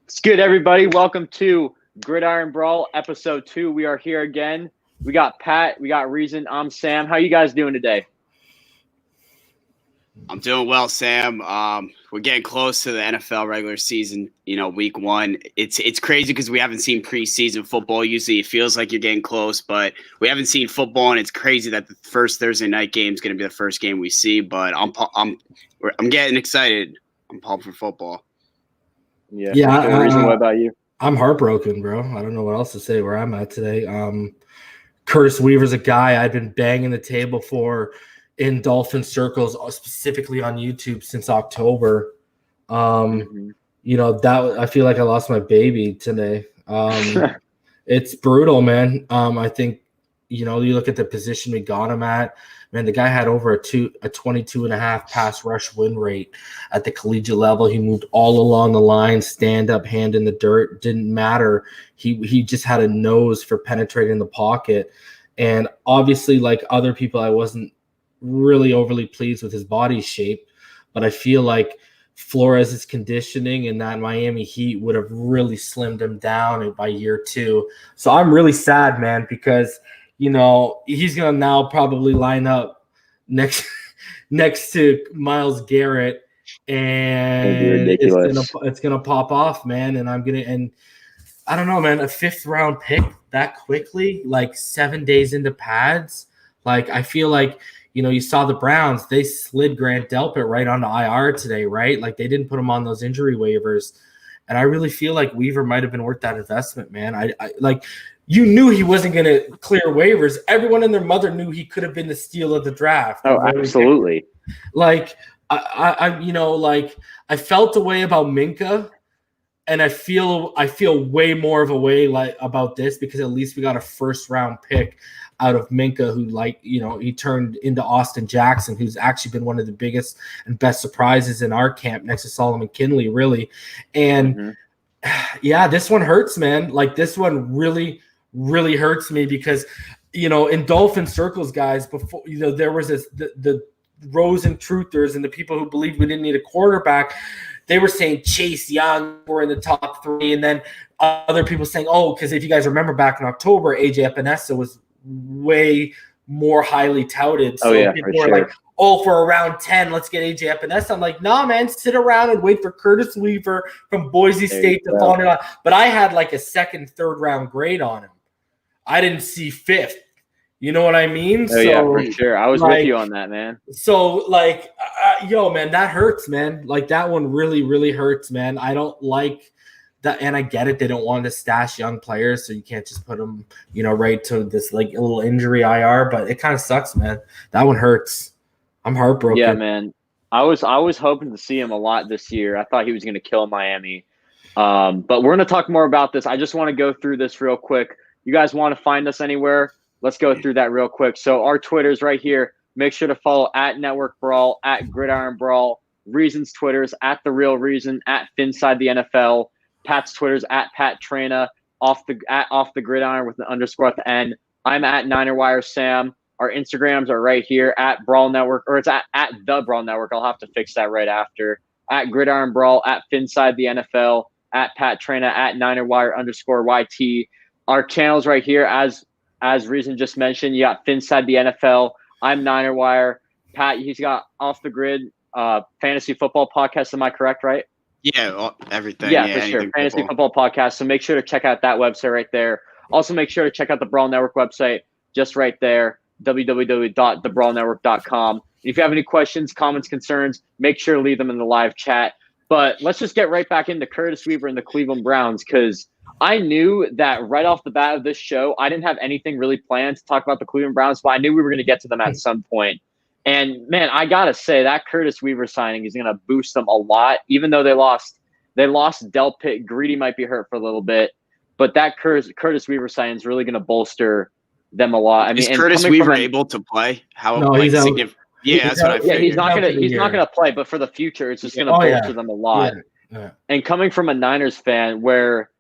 It's good, everybody. Welcome to Gridiron Brawl, episode 2. We are here again. We got Pat. We got Reason. I'm Sam. How you guys doing today? I'm doing well, Sam. We're getting close to the NFL regular season, week 1. It's crazy because we haven't seen preseason football. Usually it feels like you're getting close, but we haven't seen football, and it's crazy that the first Thursday night game is going to be the first game we see, but I'm getting excited. I'm pumped for football. Yeah. Reason, what about you? I'm heartbroken, bro. I don't know what else to say where I'm at today. Curtis Weaver's a guy I've been banging the table for in Dolphin circles, specifically on YouTube since October. That I feel like I lost my baby today. It's brutal, man. I think, you look at the position we got him at, man, the guy had over a 22.5 pass rush win rate at the collegiate level. He moved all along the line, stand up, hand in the dirt, didn't matter. He just had a nose for penetrating the pocket. And obviously, like other people, I wasn't really overly pleased with his body shape, but I feel like Flores' conditioning and that Miami Heat would have really slimmed him down by year 2. So I'm really sad, man, because he's gonna now probably line up next to Myles Garrett, and it's gonna pop off, man. And I don't know, man, a 5th round pick that quickly, like 7 days into pads. Like, I feel like, you saw the Browns, they slid Grant Delpit right onto IR today, right? Like, they didn't put him on those injury waivers. And I really feel like Weaver might have been worth that investment, man. I like, you knew he wasn't going to clear waivers. Everyone and their mother knew he could have been the steal of the draft. Oh, absolutely. Like, I felt a way about Minka, and I feel way more of a way about this because at least we got a 1st round pick out of Minka, who he turned into Austin Jackson, who's actually been one of the biggest and best surprises in our camp next to Solomon Kinley, really. And yeah, this one hurts, man. Like, this one really, really hurts me because, in Dolphin circles, guys, before, there was the Rosen truthers and the people who believed we didn't need a quarterback. They were saying Chase Young were in the top 3. And then other people saying, because if you guys remember back in October, AJ Epinesa was way more highly touted. So people were like, for around 10, let's get AJ Epinesa. I'm like, nah, man, sit around and wait for Curtis Weaver from Boise State to fall in. But I had like a 2nd, 3rd round grade on him. I didn't see 5th. You know what I mean? Yeah, for sure. I was with you on that, man. So, man, that hurts, man. Like, that one really, really hurts, man. I don't like that, and I get it. They don't want to stash young players, so you can't just put them, right to this like little injury IR. But it kind of sucks, man. That one hurts. I'm heartbroken. Yeah, man. I was hoping to see him a lot this year. I thought he was going to kill Miami. But we're going to talk more about this. I just want to go through this real quick. You guys want to find us anywhere? Let's go through that real quick. So our Twitter's right here. Make sure to follow at Network Brawl, at Gridiron Brawl, Reason's Twitter's at The Real Reason, at Finside the NFL, Pat's Twitter's at Pat Trina, off the Gridiron with an underscore at the end. I'm at NinerWire Sam. Our Instagrams are right here at Brawl Network, or it's at The Brawl Network. I'll have to fix that right after. At Gridiron Brawl, at Finside the NFL, at Pat Trina, at NinerWire underscore YT. Our channels right here, as Reason just mentioned, you got Finside the NFL. I'm NinerWire. Pat, he's got Off the Grid fantasy football podcast. Am I correct, right? Yeah, everything. Yeah, for sure. Fantasy football podcast. So make sure to check out that website right there. Also, make sure to check out the Brawl Network website just right there, www.thebrawlnetwork.com. If you have any questions, comments, concerns, make sure to leave them in the live chat. But let's just get right back into Curtis Weaver and the Cleveland Browns, because I knew that right off the bat of this show, I didn't have anything really planned to talk about the Cleveland Browns, but I knew we were going to get to them at some point. And, man, I got to say, that Curtis Weaver signing is going to boost them a lot, even though they lost Delpit. Greedy might be hurt for a little bit, but that Curtis Weaver signing is really going to bolster them a lot. I mean, is Curtis Weaver able to play? He's out. Yeah, that's what I figured. He's not gonna play, but for the future, it's just gonna bolster them a lot. Yeah. And coming from a Niners fan, where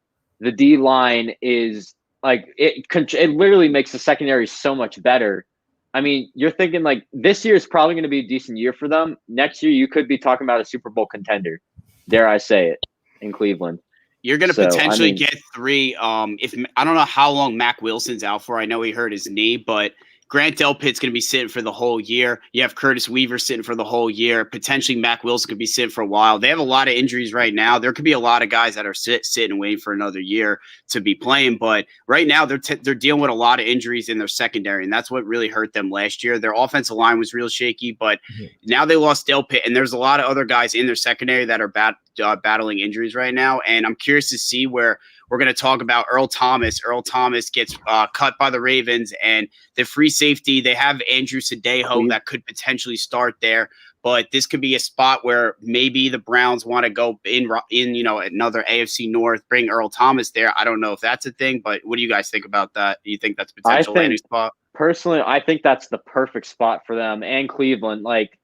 the D line is like it literally makes the secondary so much better. I mean, you're thinking like this year is probably going to be a decent year for them. Next year, you could be talking about a Super Bowl contender. Dare I say it, in Cleveland. You're going to potentially get 3. If I don't know how long Mac Wilson's out for. I know he hurt his knee, but Grant Delpit's going to be sitting for the whole year. You have Curtis Weaver sitting for the whole year. Potentially Mac Wilson could be sitting for a while. They have a lot of injuries right now. There could be a lot of guys that are sitting and waiting for another year to be playing. But right now they're dealing with a lot of injuries in their secondary, and that's what really hurt them last year. Their offensive line was real shaky, but now they lost Delpit, and there's a lot of other guys in their secondary that are battling injuries right now. And I'm curious to see where we're going to talk about Earl Thomas. Earl Thomas gets cut by the Ravens, and the free safety, they have Andrew Sadejo that could potentially start there. But this could be a spot where maybe the Browns want to go in another AFC North, bring Earl Thomas there. I don't know if that's a thing, but what do you guys think about that? Do you think that's a potential landing spot? Personally, I think that's the perfect spot for them and Cleveland. Like,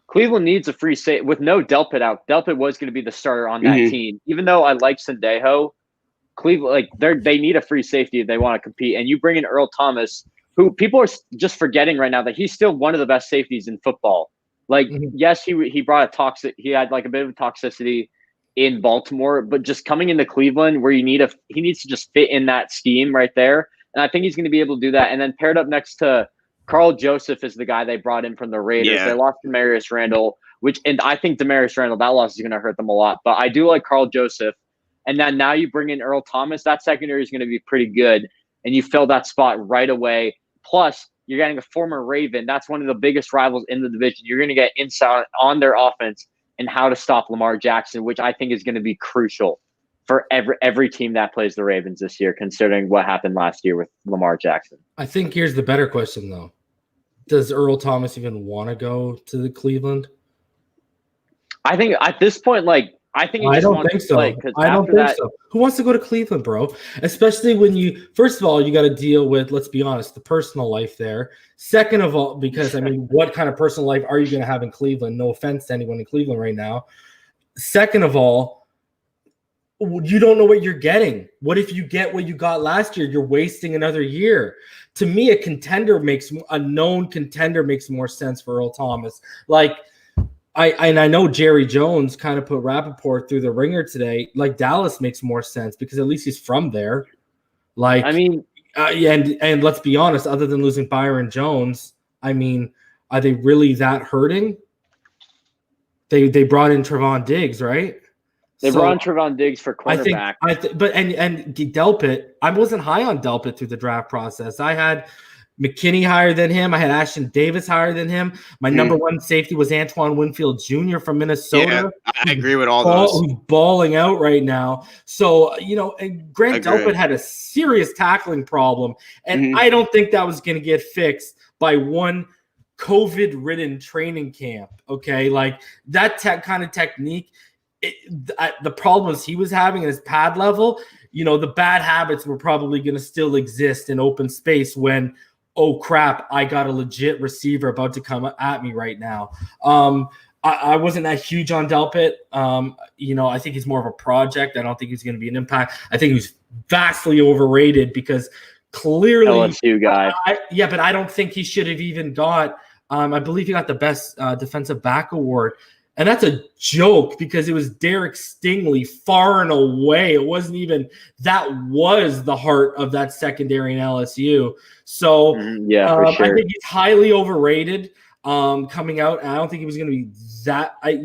Cleveland needs a free safety with no Delpit out. Delpit was going to be the starter on that team. Even though I like Sendejo, Cleveland, they need a free safety if they want to compete. And you bring in Earl Thomas, who people are just forgetting right now that he's still one of the best safeties in football. Like, yes, he brought he had like a bit of toxicity in Baltimore, but just coming into Cleveland where he needs to just fit in that scheme right there. And I think he's going to be able to do that. And then paired up next to Carl Joseph is the guy they brought in from the Raiders. Yeah. They lost Demarius Randall, and I think Demarius Randall, that loss is going to hurt them a lot. But I do like Carl Joseph. And then now you bring in Earl Thomas. That secondary is going to be pretty good. And you fill that spot right away. Plus, you're getting a former Raven. That's one of the biggest rivals in the division. You're going to get insight on their offense and how to stop Lamar Jackson, which I think is going to be crucial for every team that plays the Ravens this year, considering what happened last year with Lamar Jackson. I think here's the better question, though. Does Earl Thomas even want to go to the Cleveland? I think at this point, I don't think so. I don't think so. Who wants to go to Cleveland, bro? Especially when first of all, you got to deal with, let's be honest, the personal life there. Second of all, because, what kind of personal life are you going to have in Cleveland? No offense to anyone in Cleveland right now. Second of all, you don't know what you're getting. What if you get what you got last year? You're wasting another year. To me, a known contender makes more sense for Earl Thomas. I know Jerry Jones kind of put Rappaport through the ringer today. Dallas makes more sense because at least he's from there. And let's be honest, other than losing Byron Jones, are they really that hurting? They brought in Trevon Diggs, right? They brought in Trevon Diggs for cornerback. And Delpit, I wasn't high on Delpit through the draft process. I had McKinney higher than him. I had Ashton Davis higher than him. My number one safety was Antoine Winfield Jr. from Minnesota. Yeah, I agree with all those. Who's balling out right now. So, and Grant Delpit had a serious tackling problem. And I don't think that was going to get fixed by one COVID-ridden training camp. Okay? That kind of technique, the problems he was having at his pad level, the bad habits were probably going to still exist in open space when, oh crap, I got a legit receiver about to come at me right now. I wasn't that huge on Delpit. I think he's more of a project. I don't think he's going to be an impact. I think he's vastly overrated because clearly LSU guy. But I don't think he should have even got. I believe he got the best defensive back award. And that's a joke because it was Derek Stingley far and away. It wasn't even – that was the heart of that secondary in LSU. So, for sure. I think he's highly overrated coming out. And I don't think he was going to be that – I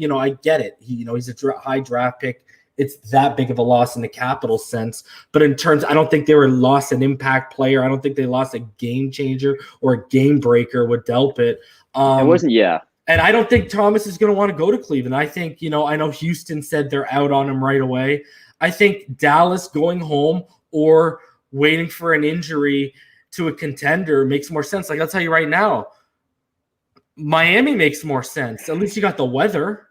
get it. He's a high draft pick. It's that big of a loss in the capital sense. But in terms – I don't think they were lost an impact player. I don't think they lost a game changer or a game breaker with Delpit. It wasn't – And I don't think Thomas is going to want to go to Cleveland. I think, I know Houston said they're out on him right away. I think Dallas going home or waiting for an injury to a contender makes more sense. I'll tell you right now, Miami makes more sense. At least you got the weather.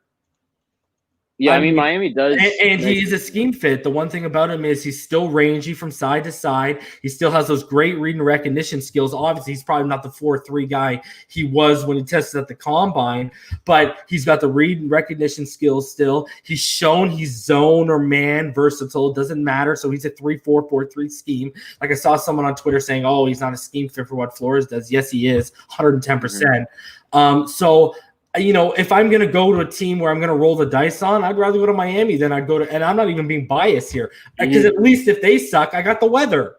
Yeah, Miami does. And he's a scheme fit. The one thing about him is he's still rangy from side to side. He still has those great read and recognition skills. Obviously, he's probably not the 4.3 guy he was when he tested at the combine, but he's got the read and recognition skills still. He's shown he's zone or man versatile. It doesn't matter. So he's a 3-4, 4-3 scheme. I saw someone on Twitter saying, oh, he's not a scheme fit for what Flores does. Yes, he is, 110%. if I'm going to go to a team where I'm going to roll the dice on, I'd rather go to Miami than I'd go to – and I'm not even being biased here because at least if they suck, I got the weather.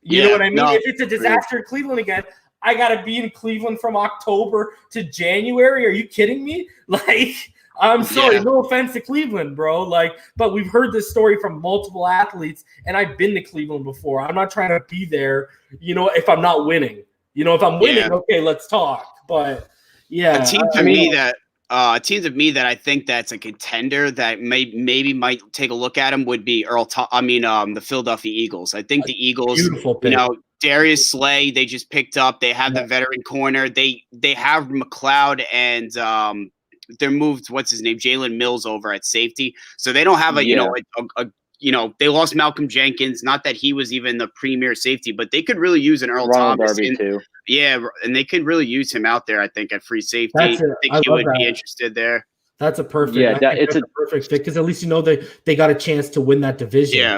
You know what I mean? No, if it's a disaster in Cleveland again, I got to be in Cleveland from October to January. Are you kidding me? Like, I'm sorry. No offense to Cleveland, bro. Like, but we've heard this story from multiple athletes, and I've been to Cleveland before. I'm not trying to be there, if I'm not winning. If I'm winning, okay, let's talk. But – yeah, a team to me that I think that's a contender that maybe might take a look at him would be the Philadelphia Eagles. I think the Eagles, beautiful pick. Darius Slay, they just picked up. They have the veteran corner. They have McLeod and they're moved. What's his name? Jalen Mills over at safety. So they don't have they lost Malcolm Jenkins. Not that he was even the premier safety, but they could really use an Earl Thomas. Darby too. Yeah, and they could really use him out there, I think, at free safety. I think he would be interested there. That's a perfect. Yeah, it's a perfect fit because at least they got a chance to win that division. Yeah,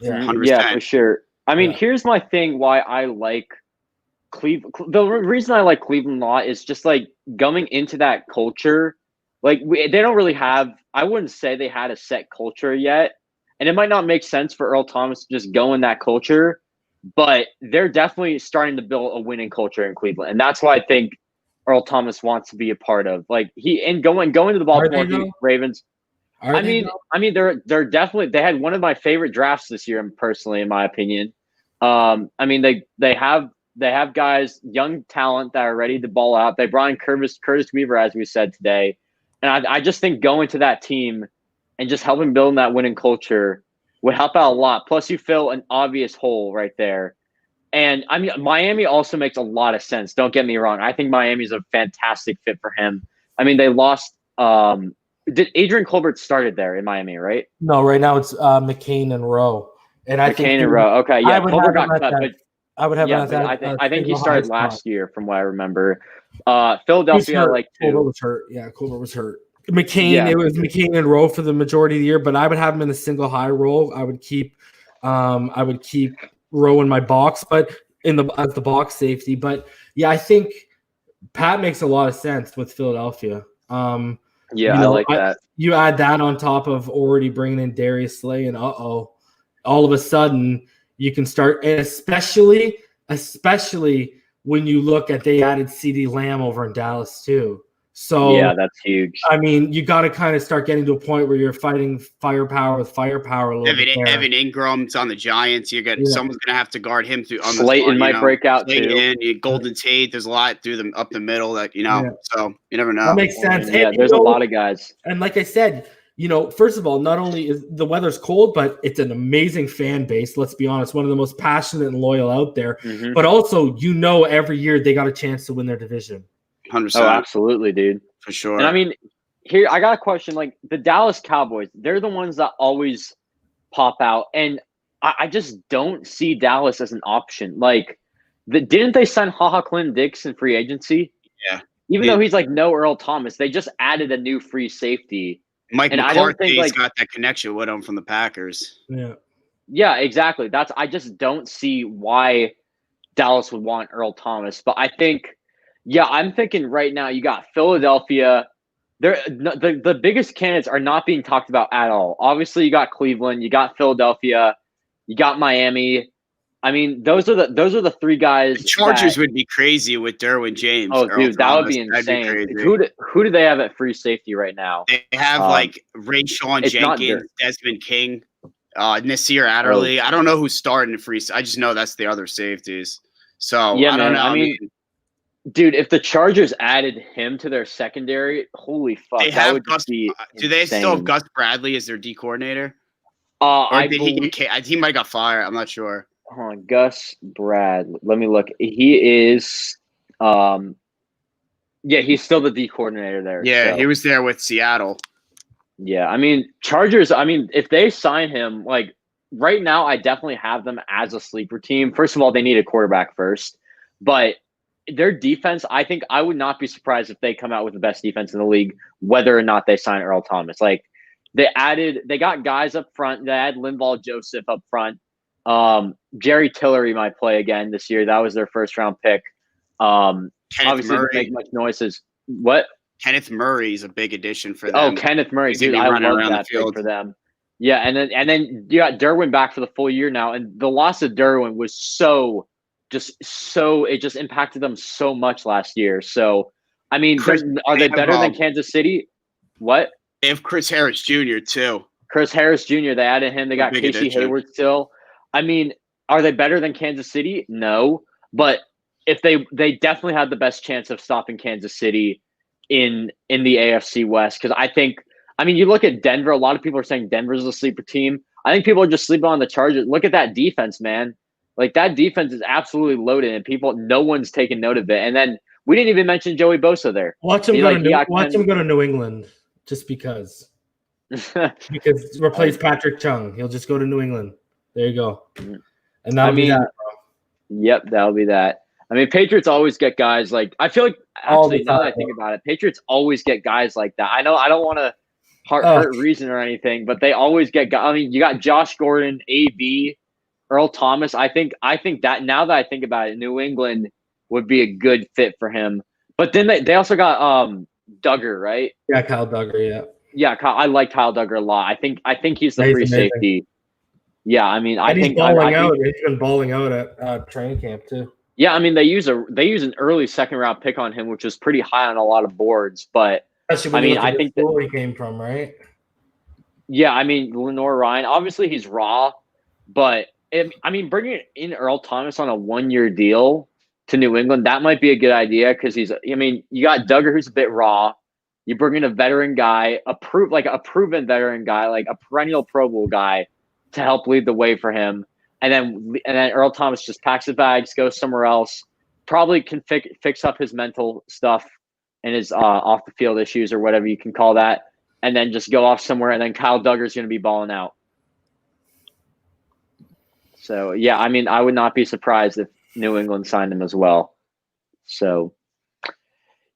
100%. Yeah, for sure. I mean, here's my thing: why I like Cleveland. The reason I like Cleveland a lot is just like going into that culture. Like they don't really have. I wouldn't say they had a set culture yet, and it might not make sense for Earl Thomas to just go in that culture. But they're definitely starting to build a winning culture in Cleveland, and that's why I think Earl Thomas wants to be a part of. Like going to the Baltimore Ravens. I mean, they're definitely. They had one of my favorite drafts this year, personally, in my opinion. I mean, they have guys, young talent that are ready to ball out. They brought in Curtis Weaver, as we said today, and I just think going to that team and just helping build that winning culture would help out a lot. Plus, you fill an obvious hole right there. And, I mean, Miami also makes a lot of sense. Don't get me wrong. I think Miami's a fantastic fit for him. I mean, they lost did Adrian Colbert started there in Miami, right? No, right now it's McCain and Rowe. And I think and Rowe. Okay, yeah. Colbert got cut. I would have I think he started last year from what I remember. Philadelphia, Colbert was hurt. Yeah, Colbert was hurt. McCain, it was McCain and Rowe for the majority of the year, but I would have him in a single high role. I would keep Rowe in my box, but as the box safety. But yeah, I think Pat makes a lot of sense with Philadelphia. I like that. You add that on top of already bringing in Darius Slay, and all of a sudden you can start, and especially when you look at they added CeeDee Lamb over in Dallas too. So yeah, that's huge. I mean, you got to kind of start getting to a point where you're fighting firepower with firepower a little bit. Evan Ingram's on the Giants. Someone's going to have to guard him through. Slayton might break out too. Golden Tate. There's a lot through them up the middle that So you never know. That makes sense. Yeah, there's a lot of guys. And like I said, first of all, not only is the weather's cold, but it's an amazing fan base. Let's be honest, one of the most passionate and loyal out there. Mm-hmm. But also, every year they got a chance to win their division. 100%. Oh, absolutely, dude. For sure. And I mean, here I got a question. Like the Dallas Cowboys, they're the ones that always pop out, and I just don't see Dallas as an option. Like, didn't they sign Clinton Dix in free agency? Yeah. Even though he's like no Earl Thomas, they just added a new free safety. Mike McCarthy's got that connection with him from the Packers. Yeah. Yeah, exactly. I just don't see why Dallas would want Earl Thomas, but I think. Yeah, I'm thinking right now you got Philadelphia. The biggest candidates are not being talked about at all. Obviously, you got Cleveland, you got Philadelphia, you got Miami. I mean, those are the three guys. The Chargers would be crazy with Derwin James. Oh, dude, that would be insane. Who do they have at free safety right now? They have Rayshawn Jenkins, Desmond King, Nasir Adderley. I don't know who's starting the free. I just know that's the other safeties. So yeah, I don't know. I mean, dude, if the Chargers added him to their secondary, holy fuck, they have Gus. Do they still have Gus Bradley as their D coordinator? He might got fired. I'm not sure. Hold on, Gus Bradley. Let me look. He is, he's still the D coordinator there. Yeah, he was there with Seattle. Yeah, I mean, Chargers. I mean, if they sign him, like right now, I definitely have them as a sleeper team. First of all, they need a quarterback first, but their defense, I think I would not be surprised if they come out with the best defense in the league, whether or not they sign Earl Thomas. Like they got guys up front. They had Linval Joseph up front. Jerry Tillery might play again this year. That was their first round pick. Obviously didn't make much noises. What? Kenneth Murray's a big addition for them. Oh, Kenneth Murray, dude, I love that pick for them. Yeah, and then you got Derwin back for the full year now, and the loss of Derwin was it just impacted them so much last year. So, I mean, are they better than Kansas City? What? They have Chris Harris Jr. too. Chris Harris Jr. They added him. They got Casey Hayward still. I mean, are they better than Kansas City? No, but if they definitely had the best chance of stopping Kansas City in the AFC West, because I mean, you look at Denver. A lot of people are saying Denver's a sleeper team. I think people are just sleeping on the Chargers. Look at that defense, man. Like, that defense is absolutely loaded, and no one's taking note of it. And then we didn't even mention Joey Bosa there. Watch him go to New England just because. Because replace Patrick Chung. He'll just go to New England. There you go. And that'll be that, bro. Yep, that'll be that. I mean, Patriots always get guys like – I feel like – actually, now that I think about it, Patriots always get guys like that. I know I don't want to hurt Reason or anything, but they always get guys – I mean, you got Josh Gordon, AB, Earl Thomas. I think that now that I think about it, New England would be a good fit for him. But then they also got Duggar, right? Yeah, Kyle Duggar, yeah. Yeah, I like Kyle Duggar a lot. I think he's the free safety. Yeah, I mean, he's been balling out at training camp too. Yeah, I mean, they use an early second-round pick on him, which is pretty high on a lot of boards. But especially I think where he came from, right? Yeah, I mean, Lenore Ryan. Obviously, he's raw, but bringing in Earl Thomas on a 1-year deal to New England, that might be a good idea because you got Duggar, who's a bit raw. You bring in a veteran guy, a proven veteran guy, like a perennial Pro Bowl guy, to help lead the way for him. And then Earl Thomas just packs his bags, goes somewhere else, probably can fix up his mental stuff and his off the field issues or whatever you can call that, and then just go off somewhere. And then Kyle Duggar's going to be balling out. So yeah, I mean, I would not be surprised if New England signed him as well. So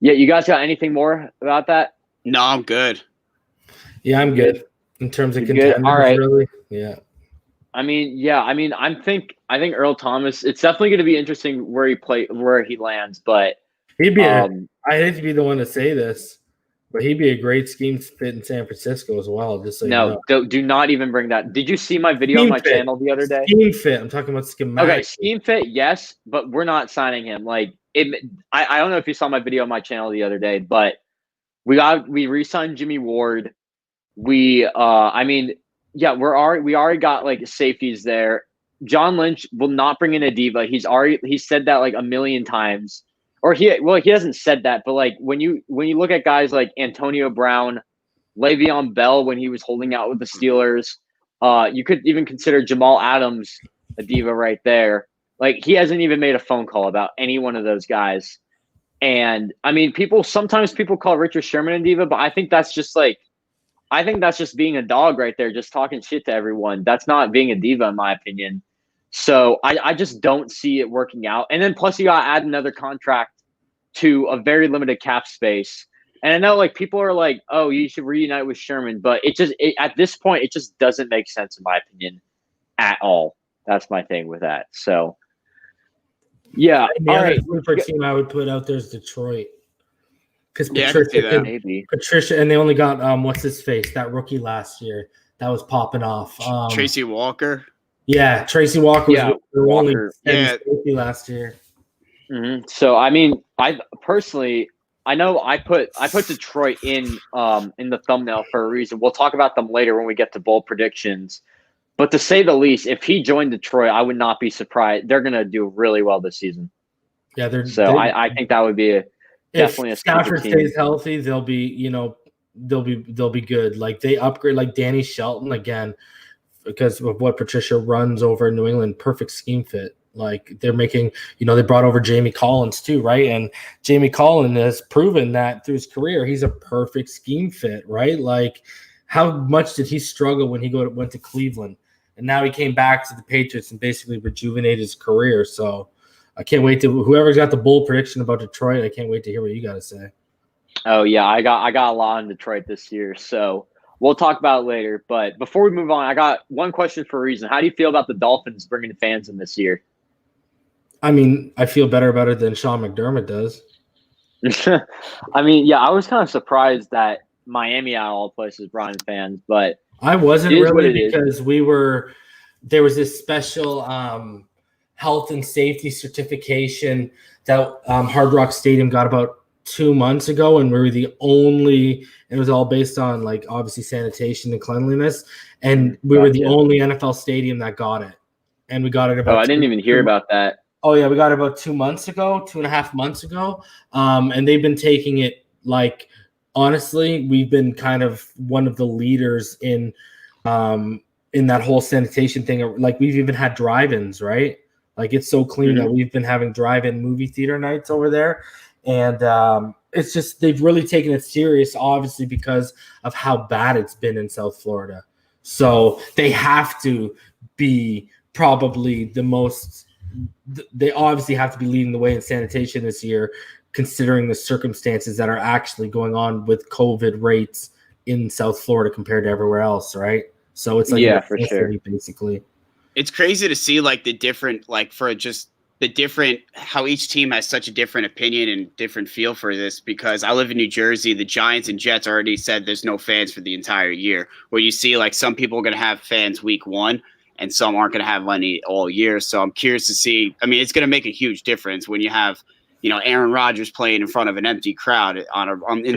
yeah, you guys got anything more about that? No, I'm good. Yeah, I'm good in terms of contenders. All right. Really. Yeah. I think Earl Thomas. It's definitely going to be interesting where he lands. But he'd be. I hate to be the one to say this, but he'd be a great scheme fit in San Francisco as well. Just so do not even bring that. Did you see my video on my channel the other day? Scheme fit. I'm talking about schematic. Okay, scheme fit. Yes, but we're not signing him. Like I don't know if you saw my video on my channel the other day, but we re-signed Jimmy Ward. We already got like safeties there. John Lynch will not bring in a diva. He said that like a million times. Or he hasn't said that, but like when you look at guys like Antonio Brown, Le'Veon Bell when he was holding out with the Steelers, you could even consider Jamal Adams a diva right there. Like, he hasn't even made a phone call about any one of those guys. And I mean, sometimes people call Richard Sherman a diva, but I think that's just being a dog right there, just talking shit to everyone. That's not being a diva, in my opinion. So I just don't see it working out. And then plus you got to add another contract to a very limited cap space. And I know like people are like, oh, you should reunite with Sherman, but at this point, it just doesn't make sense in my opinion at all. That's my thing with that. So yeah. The other sleeper team I would put out there is Detroit. Because Patricia, and they only got what's his face, that rookie last year that was popping off. Tracy Walker. Yeah, Tracy Walker was only safety last year. Mm-hmm. So I mean, I personally, I know I put Detroit in the thumbnail for a reason. We'll talk about them later when we get to bold predictions. But to say the least, if he joined Detroit, I would not be surprised. They're going to do really well this season. Yeah, I think that would be definitely if Stafford stays healthy, they'll be good. Like they upgrade like Danny Shelton again because of what Patricia runs over in New England. Perfect scheme fit. Like they're making, they brought over Jamie Collins too, right? And Jamie Collins has proven that through his career, he's a perfect scheme fit, right? Like how much did he struggle when he went to Cleveland? And now he came back to the Patriots and basically rejuvenated his career. So I can't wait to whoever's got the bold prediction about Detroit. I can't wait to hear what you got to say. Oh yeah, I got a lot on Detroit this year, so we'll talk about it later. But before we move on, I got one question for a reason. How do you feel about the Dolphins bringing fans in this year? I mean, I feel better about it than Sean McDermott does. I mean, yeah, I was kind of surprised that Miami out of all places brought in fans, but I wasn't it is what really it is. because there was this special health and safety certification that Hard Rock Stadium got about 2 months ago, and we were the only. It was all based on like obviously sanitation and cleanliness, and we were the only NFL stadium that got it, and we got it about. Oh, I didn't even hear about that. Oh yeah, we got it about 2 months ago, 2.5 months ago, and they've been taking it like honestly, we've been kind of one of the leaders in that whole sanitation thing. Like we've even had drive-ins, right? Like it's so clean that we've been having drive-in movie theater nights over there. And it's just they've really taken it serious, obviously, because of how bad it's been in South Florida. So they have to be probably the most – they obviously have to be leading the way in sanitation this year, considering the circumstances that are actually going on with COVID rates in South Florida compared to everywhere else, right? So it's like for sure. Basically. It's crazy to see like the different, like for just the different, how each team has such a different opinion and different feel for this, because I live in New Jersey. The Giants and Jets already said there's no fans for the entire year, where you see like some people are going to have fans week one and some aren't going to have any all year. So I'm curious to see, I mean, it's going to make a huge difference when you have, you know, Aaron Rodgers playing in front of an empty crowd in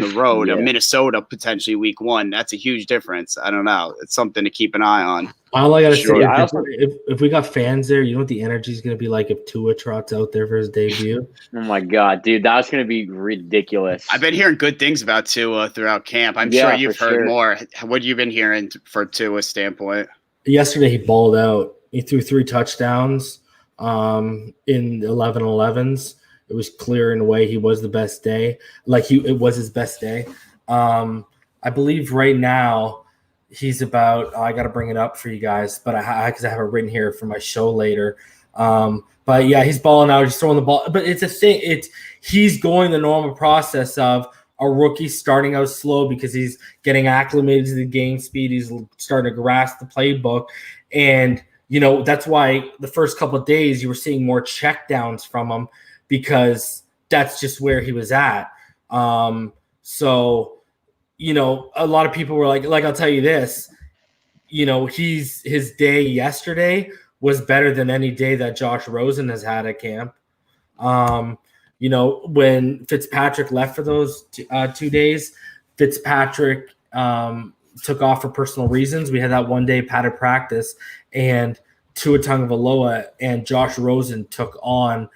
the road of Minnesota, potentially week one. That's a huge difference. I don't know. It's something to keep an eye on. All I gotta say is if we got fans there, you know what the energy is gonna be like if Tua trots out there for his debut? Oh my god, dude, that's gonna be ridiculous. I've been hearing good things about Tua throughout camp. I'm sure you've heard more. What have you been hearing for Tua's standpoint? Yesterday he balled out. He threw 3 touchdowns in 11-11s. It was clear in a way he was the best day. It was his best day. I believe right now he's about. I got to bring it up for you guys, but because I have it written here for my show later. But yeah, he's balling out. He's throwing the ball. But it's a thing. He's going the normal process of a rookie starting out slow because he's getting acclimated to the game speed. He's starting to grasp the playbook, and you know that's why the first couple of days you were seeing more checkdowns from him, because that's just where he was at. So, you know, a lot of people were like, I'll tell you this, you know, his day yesterday was better than any day that Josh Rosen has had at camp. You know, when Fitzpatrick left for those 2 days, Fitzpatrick took off for personal reasons. We had that 1 day padded practice, and Tua Tagovailoa and Josh Rosen took on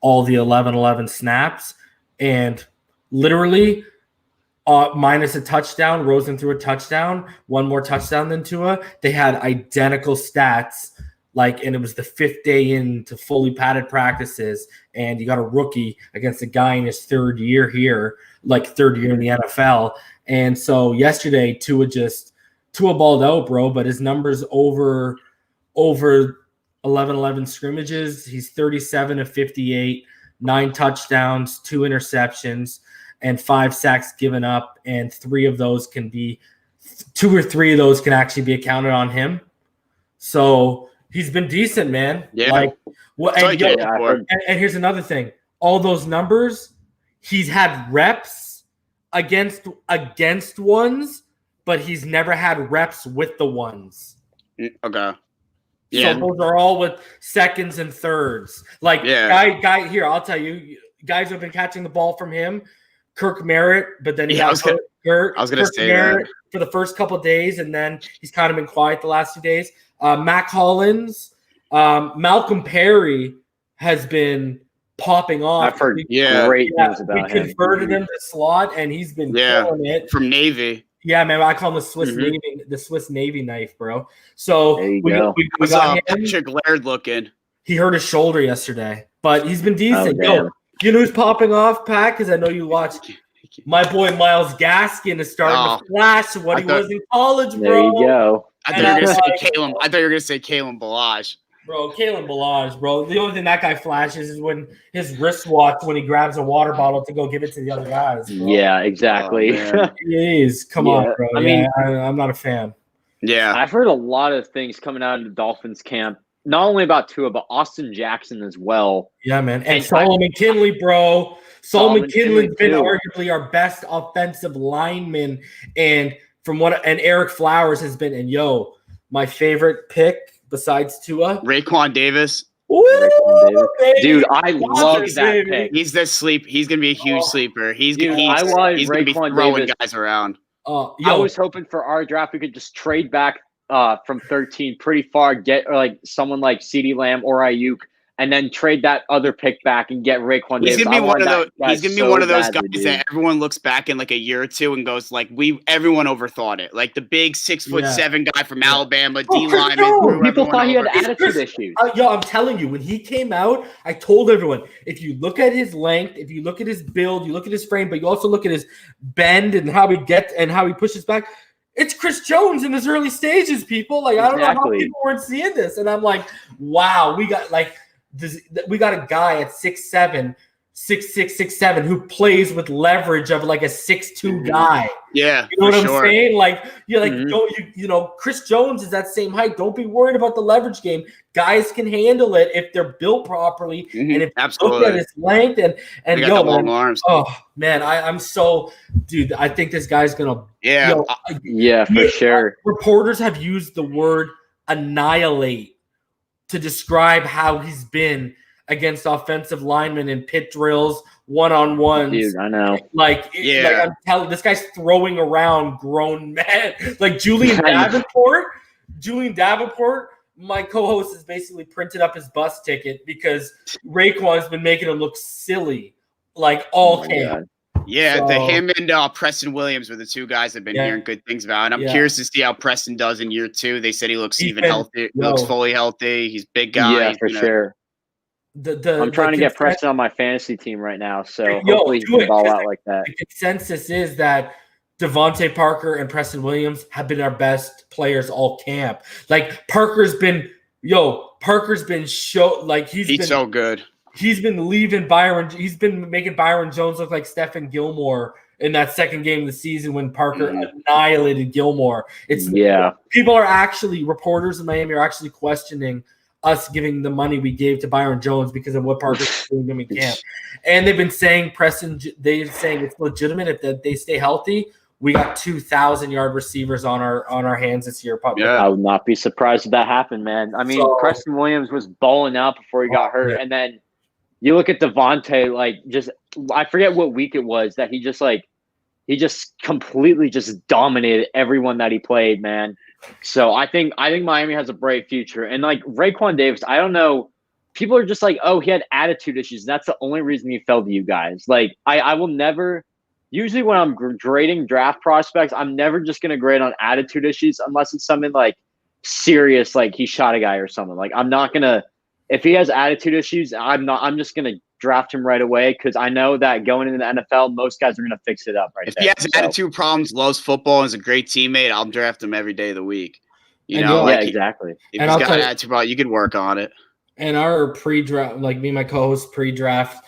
all the 11-11 snaps, and literally minus a touchdown, Rosen threw a touchdown, one more touchdown than Tua. They had identical stats, and it was the 5th day into fully padded practices, and you got a rookie against a guy in his 3rd year here, third year in the NFL. And so yesterday, Tua balled out, bro, but his numbers over 11-11 scrimmages, he's 37 of 58, 9 touchdowns, 2 interceptions, and 5 sacks given up, and 3 of those can be – 2 or 3 of those can actually be accounted on him. So he's been decent, man. Yeah. And here's another thing. All those numbers, he's had reps against ones, but he's never had reps with the ones. Okay. Yeah. So those are all with seconds and thirds. Guy here, I'll tell you, guys who have been catching the ball from him, Kirk Merritt, but then he got hurt. I was going to say Merritt that for the first couple of days, and then he's kind of been quiet the last 2 days. Mac Hollins, Malcolm Perry has been popping off. I've heard great things about him. We converted him to slot, and he's been killing it. From Navy. Yeah, man, I call him the Swiss Navy knife, bro. So we got him. Patrick Laird looking. He hurt his shoulder yesterday, but he's been decent. You know who's popping off, Pat? Because I know you watched. My boy Myles Gaskin is starting to flash what he was in college, bro. There you go. I thought you were going to say Kalen Balazs. Bro, Kalen Balazs, bro. The only thing that guy flashes is when his wristwatch when he grabs a water bottle to go give it to the other guys. Bro. Yeah, exactly. Come on, bro. I mean, I'm not a fan. Yeah. I've heard a lot of things coming out of the Dolphins camp not only about Tua, but Austin Jackson as well. Yeah, man. And Solomon Kinley, bro. Solomon Kinley's been arguably our best offensive lineman. And Eric Flowers has been, and my favorite pick besides Tua, Raekwon Davis. Woo, dude, I love that pick. He's gonna be a huge sleeper. He's gonna be throwing Davis. Guys around. I was hoping for our draft we could just trade back from 13 pretty far, get like someone like CeeDee Lamb or Ayuk, and then trade that other pick back and get Raekwon Davis. He's gonna be one of those guys that everyone looks back in like a year or two and goes like, everyone overthought it. Like the big 6'7" guy from Alabama, D lineman. People thought he had attitude issues. I'm telling you, when he came out, I told everyone, if you look at his length, if you look at his build, you look at his frame, but you also look at his bend and how he pushes back. It's Chris Jones in his early stages, people. Like, I don't know how people weren't seeing this. And I'm like, wow, we got a guy at 6'7", 6'6", 6'7", who plays with leverage of like a 6'2" guy. Yeah, you know what I'm saying? Like, Chris Jones is that same height. Don't be worried about the leverage game. Guys can handle it if they're built properly, and if you look at his length and long arms. Oh man, I'm so dude. I think this guy's gonna for sure. Reporters have used the word annihilate to describe how he's been against offensive linemen in pit drills, one-on-ones. Dude, I know. I'm telling this guy's throwing around grown men. Like Julian Davenport, my co-host has basically printed up his bus ticket because Raekwon's been making him look silly, like all camp. Yeah, him and Preston Williams were the two guys I've been hearing good things about. And I'm curious to see how Preston does in year 2. They said he looks healthy. He looks fully healthy. He's a big guy. Yeah, for sure. I'm trying to get Preston on my fantasy team right now, so hopefully he can ball out like that. The consensus is that Devontae Parker and Preston Williams have been our best players all camp. Like Parker's been he's so good. He's been leaving Byron. He's been making Byron Jones look like Stephen Gilmore in that second game of the season when Parker annihilated Gilmore. Reporters in Miami are actually questioning us giving the money we gave to Byron Jones because of what Parker's doing in camp. And they've been saying it's legitimate if they stay healthy. We got 2,000-yard receivers on our hands this year. I would not be surprised if that happened, man. I mean, Preston Williams was balling out before he got hurt, and then you look at Devontae, I forget what week it was that he just completely just dominated everyone that he played, man. So I think Miami has a bright future. And like Raekwon Davis, I don't know. People are just like, oh, he had attitude issues. And that's the only reason he fell to you guys. Like I will never. Usually when I'm grading draft prospects, I'm never just gonna grade on attitude issues unless it's something like serious, like he shot a guy or something. Like I'm not gonna. If he has attitude issues, I'm just gonna draft him right away because I know that going into the NFL, most guys are gonna fix it up If he has attitude problems, loves football, and is a great teammate, I'll draft him every day of the week. Exactly. If he's got an attitude problem, you can work on it. And our pre-draft, like me and my co-host pre-draft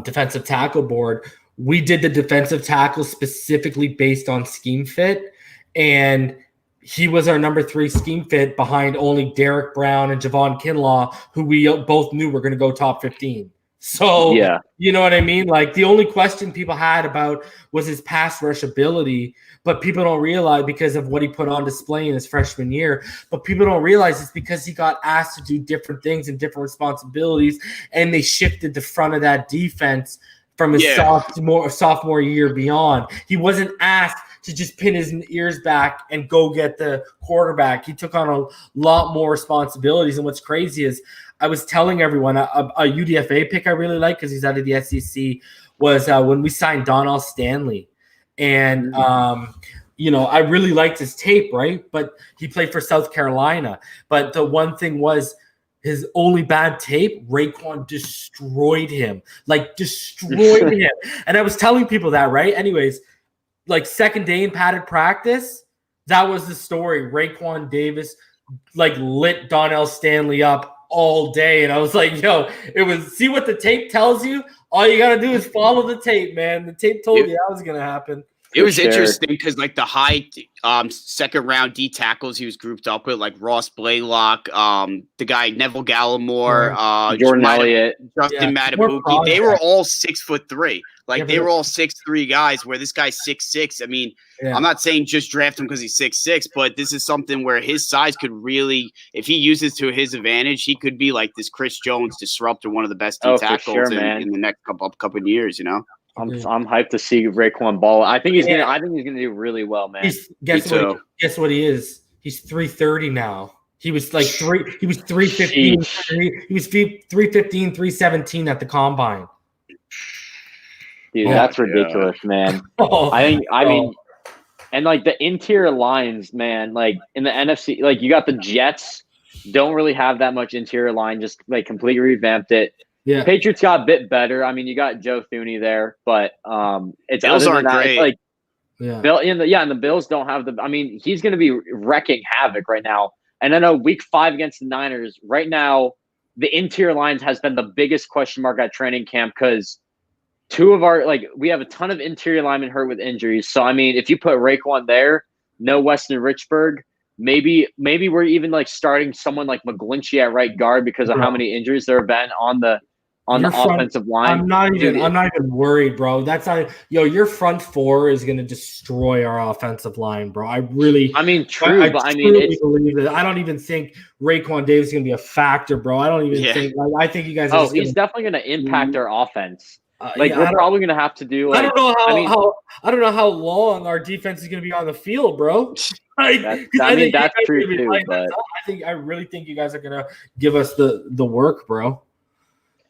defensive tackle board, we did the defensive tackle specifically based on scheme fit, and he was our number 3 scheme fit behind only Derek Brown and Javon Kinlaw, who we both knew were going to go top 15. So, you know what I mean? Like the only question people had about was his pass rush ability, but people don't realize because of what he put on display in his freshman year, but people don't realize it's because he got asked to do different things and different responsibilities, and they shifted the front of that defense from his sophomore year beyond. He wasn't asked to just pin his ears back and go get the quarterback. He took on a lot more responsibilities. And what's crazy is I was telling everyone a UDFA pick I really like because he's out of the SEC was when we signed Donnell Stanley. And, I really liked his tape, right? But he played for South Carolina. But the one thing was his only bad tape, Raekwon destroyed him. And I was telling people that, right? Anyways, like second day in padded practice, that was the story. Raekwon Davis lit Donnell Stanley up all day. And I was like, see what the tape tells you? All you got to do is follow the tape, man. The tape told you that was going to happen. It was sure. interesting because like the high second round D tackles he was grouped up with, like Ross Blaylock, the guy Neville Gallimore, Jordan Elliott, Justin Matabuki, they were all 6'3". Like they were all 6'3" guys. Where this guy's 6'6". I mean, I'm not saying just draft him because he's 6'6", but this is something where his size could really, if he uses to his advantage, he could be like this Chris Jones disruptor, one of the best D tackles in the next couple of years. You know. I'm hyped to see Raekwon ball. I think he's gonna do really well, man. Guess what he is? He's 330 now. He was like 315. He was 315, 317 at the combine. Dude, that's ridiculous, man. I mean, and like the interior lines, man, like in the NFC, like you got the Jets, don't really have that much interior line, just like completely revamped it. Yeah, Patriots got a bit better. I mean, you got Joe Thuney there, but it's Bills aren't great. Like, and the Bills don't have the. I mean, he's going to be wrecking havoc right now. And I know Week 5 against the Niners right now, the interior lines has been the biggest question mark at training camp because we have a ton of interior linemen hurt with injuries. So I mean, if you put Raekwon there, no Weston Richburg. Maybe we're even like starting someone like McGlinchey at right guard because of how many injuries there have been on the offensive line. I'm not even worried, bro. That's not your front four is gonna destroy our offensive line, bro. I believe it. I don't even think Raekwon Davis is gonna be a factor, bro. I don't even think. Like, I think you guys. He's definitely gonna impact our offense. We're probably gonna have to do. Like, I don't know how long our defense is gonna be on the field, bro. That's true too. But I really think you guys are gonna give us the work, bro.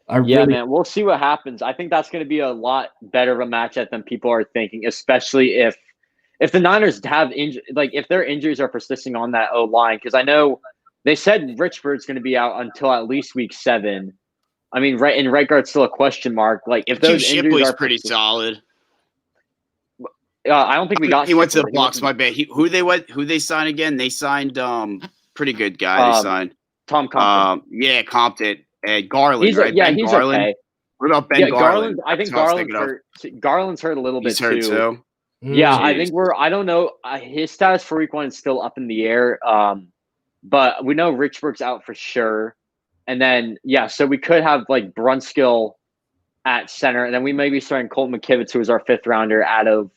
Man, we'll see what happens. I think that's going to be a lot better of a matchup than people are thinking, especially if the Niners have if their injuries are persisting on that O line. Because I know they said Richford's going to be out until at least Week 7. I mean, right guard's still a question mark. Like if those injuries are pretty solid. I don't think we got. He went to the Bucs. My bad. Who they signed again? They signed pretty good guy. They signed Tom Compton. Compton. And Garland, right? He's Garland. Okay. What about Ben Garland? I think Garland's hurt a little bit too. Too. Yeah, I think I don't know. His status for Week 1 is still up in the air. But we know Richburg's out for sure. And then so we could have like Brunskill at center, and then we may be starting Colton McKivitz, who is our 5th rounder out of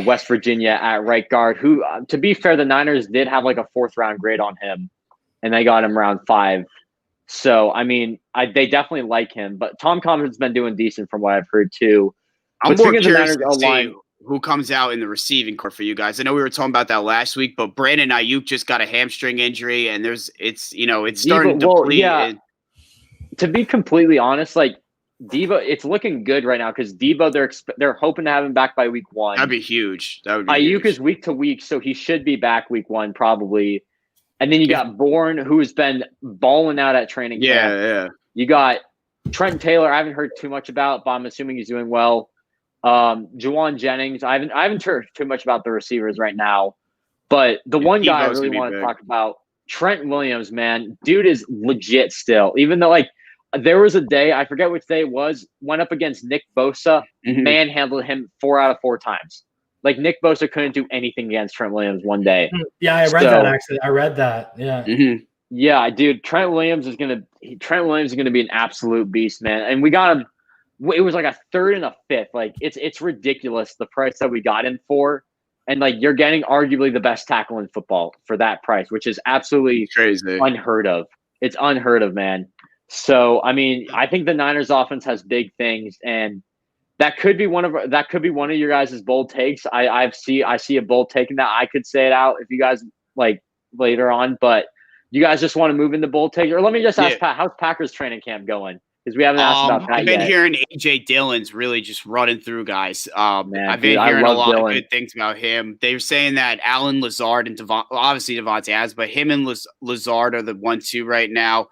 West Virginia at right guard. Who, to be fair, the Niners did have like a 4th round grade on him, and they got him round 5. So, I mean, they definitely like him. But Tom Compton's been doing decent from what I've heard, too. I'm more curious to see who comes out in the receiving corps for you guys. I know we were talking about that last week, but Brandon Ayuk just got a hamstring injury, and it's starting to deplete. Yeah. To be completely honest, like, Debo, it's looking good right now because Debo, they're hoping to have him back by Week 1. That'd be huge. Ayuk is week to week, so he should be back Week 1 probably. And then you got Bourne, who's been balling out at training camp. Yeah. You got Trent Taylor. I haven't heard too much about, but I'm assuming he's doing well. Juwan Jennings. I haven't heard too much about the receivers right now. But the one guy I really want to talk about, Trenton Williams, man. Dude is legit still. Even though, like, there was a day, I forget which day it was, went up against Nick Bosa, manhandled him 4 out of 4 times. Like, Nick Bosa couldn't do anything against Trent Williams one day. Yeah, I read that, actually. I read that, yeah. Mm-hmm. Yeah, dude, Trent Williams is gonna be an absolute beast, man. And we got him. It was like a 3rd and a 5th. Like, it's ridiculous the price that we got him for. And like, you're getting arguably the best tackle in football for that price, which is absolutely crazy, unheard of. It's unheard of, man. So, I mean, I think the Niners offense has big things, and that could be one of your guys' bold takes. I see a bold take in that. I could say it out if you guys like later on, but you guys just want to move into bold take, or let me just ask Pat, how's Packers training camp going? Because we haven't asked about that I've been yet. hearing AJ Dillon's really just running through guys. I've been hearing a lot of good things about him. They were saying that Alan Lazard and obviously Devontae Adams, but him and Lazard are the 1-2 right now.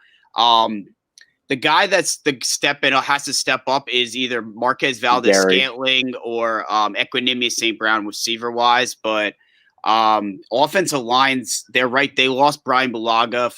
The guy that's has to step up is either Marquez Valdez-Scantling or Equinemius St. Brown receiver-wise. But offensive lines, they're right. They lost Brian Bulaga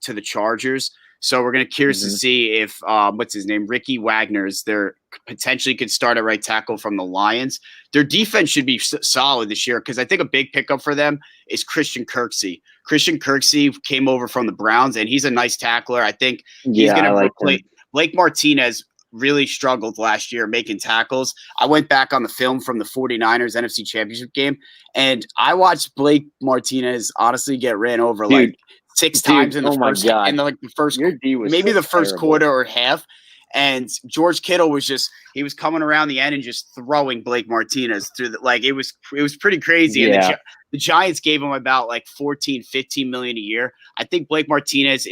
to the Chargers. So we're going to curious to Mhm. see if what's his name, Ricky Wagner's there potentially could start at right tackle from the Lions. Their defense should be solid this year because I think a big pickup for them is Christian Kirksey. Christian Kirksey came over from the Browns, and he's a nice tackler. I think he's Yeah, going I to like replace him. Blake Martinez. Really struggled last year making tackles. I went back on the film from the 49ers NFC Championship game, and I watched Blake Martinez honestly get ran over like six times in the oh my first God. in the first Your D was maybe so the first terrible. quarter or half. And George Kittle was coming around the end and just throwing Blake Martinez through it was pretty crazy. Yeah. And the Giants gave him about like 14, 15 million a year. I think Blake Martinez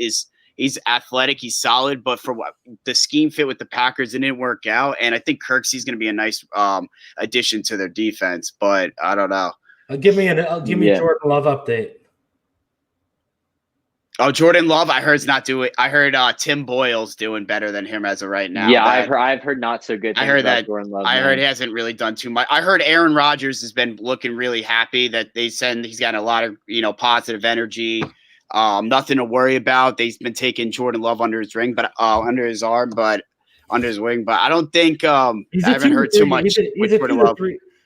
he's athletic, he's solid, but for what the scheme fit with the Packers, it didn't work out. And I think Kirksey's going to be a nice addition to their defense, but I don't know. Give me Jordan Love update. Oh, Jordan Love, I heard is not doing. I heard Tim Boyle's doing better than him as of right now. Yeah, I've heard not so good things I heard about that. Jordan Love. I heard he hasn't really done too much. I heard Aaron Rodgers has been looking really happy that he's got a lot of positive energy. Nothing to worry about. They've been taking Jordan Love under his wing, but under his wing. But I don't think I haven't heard too much with Jordan Love.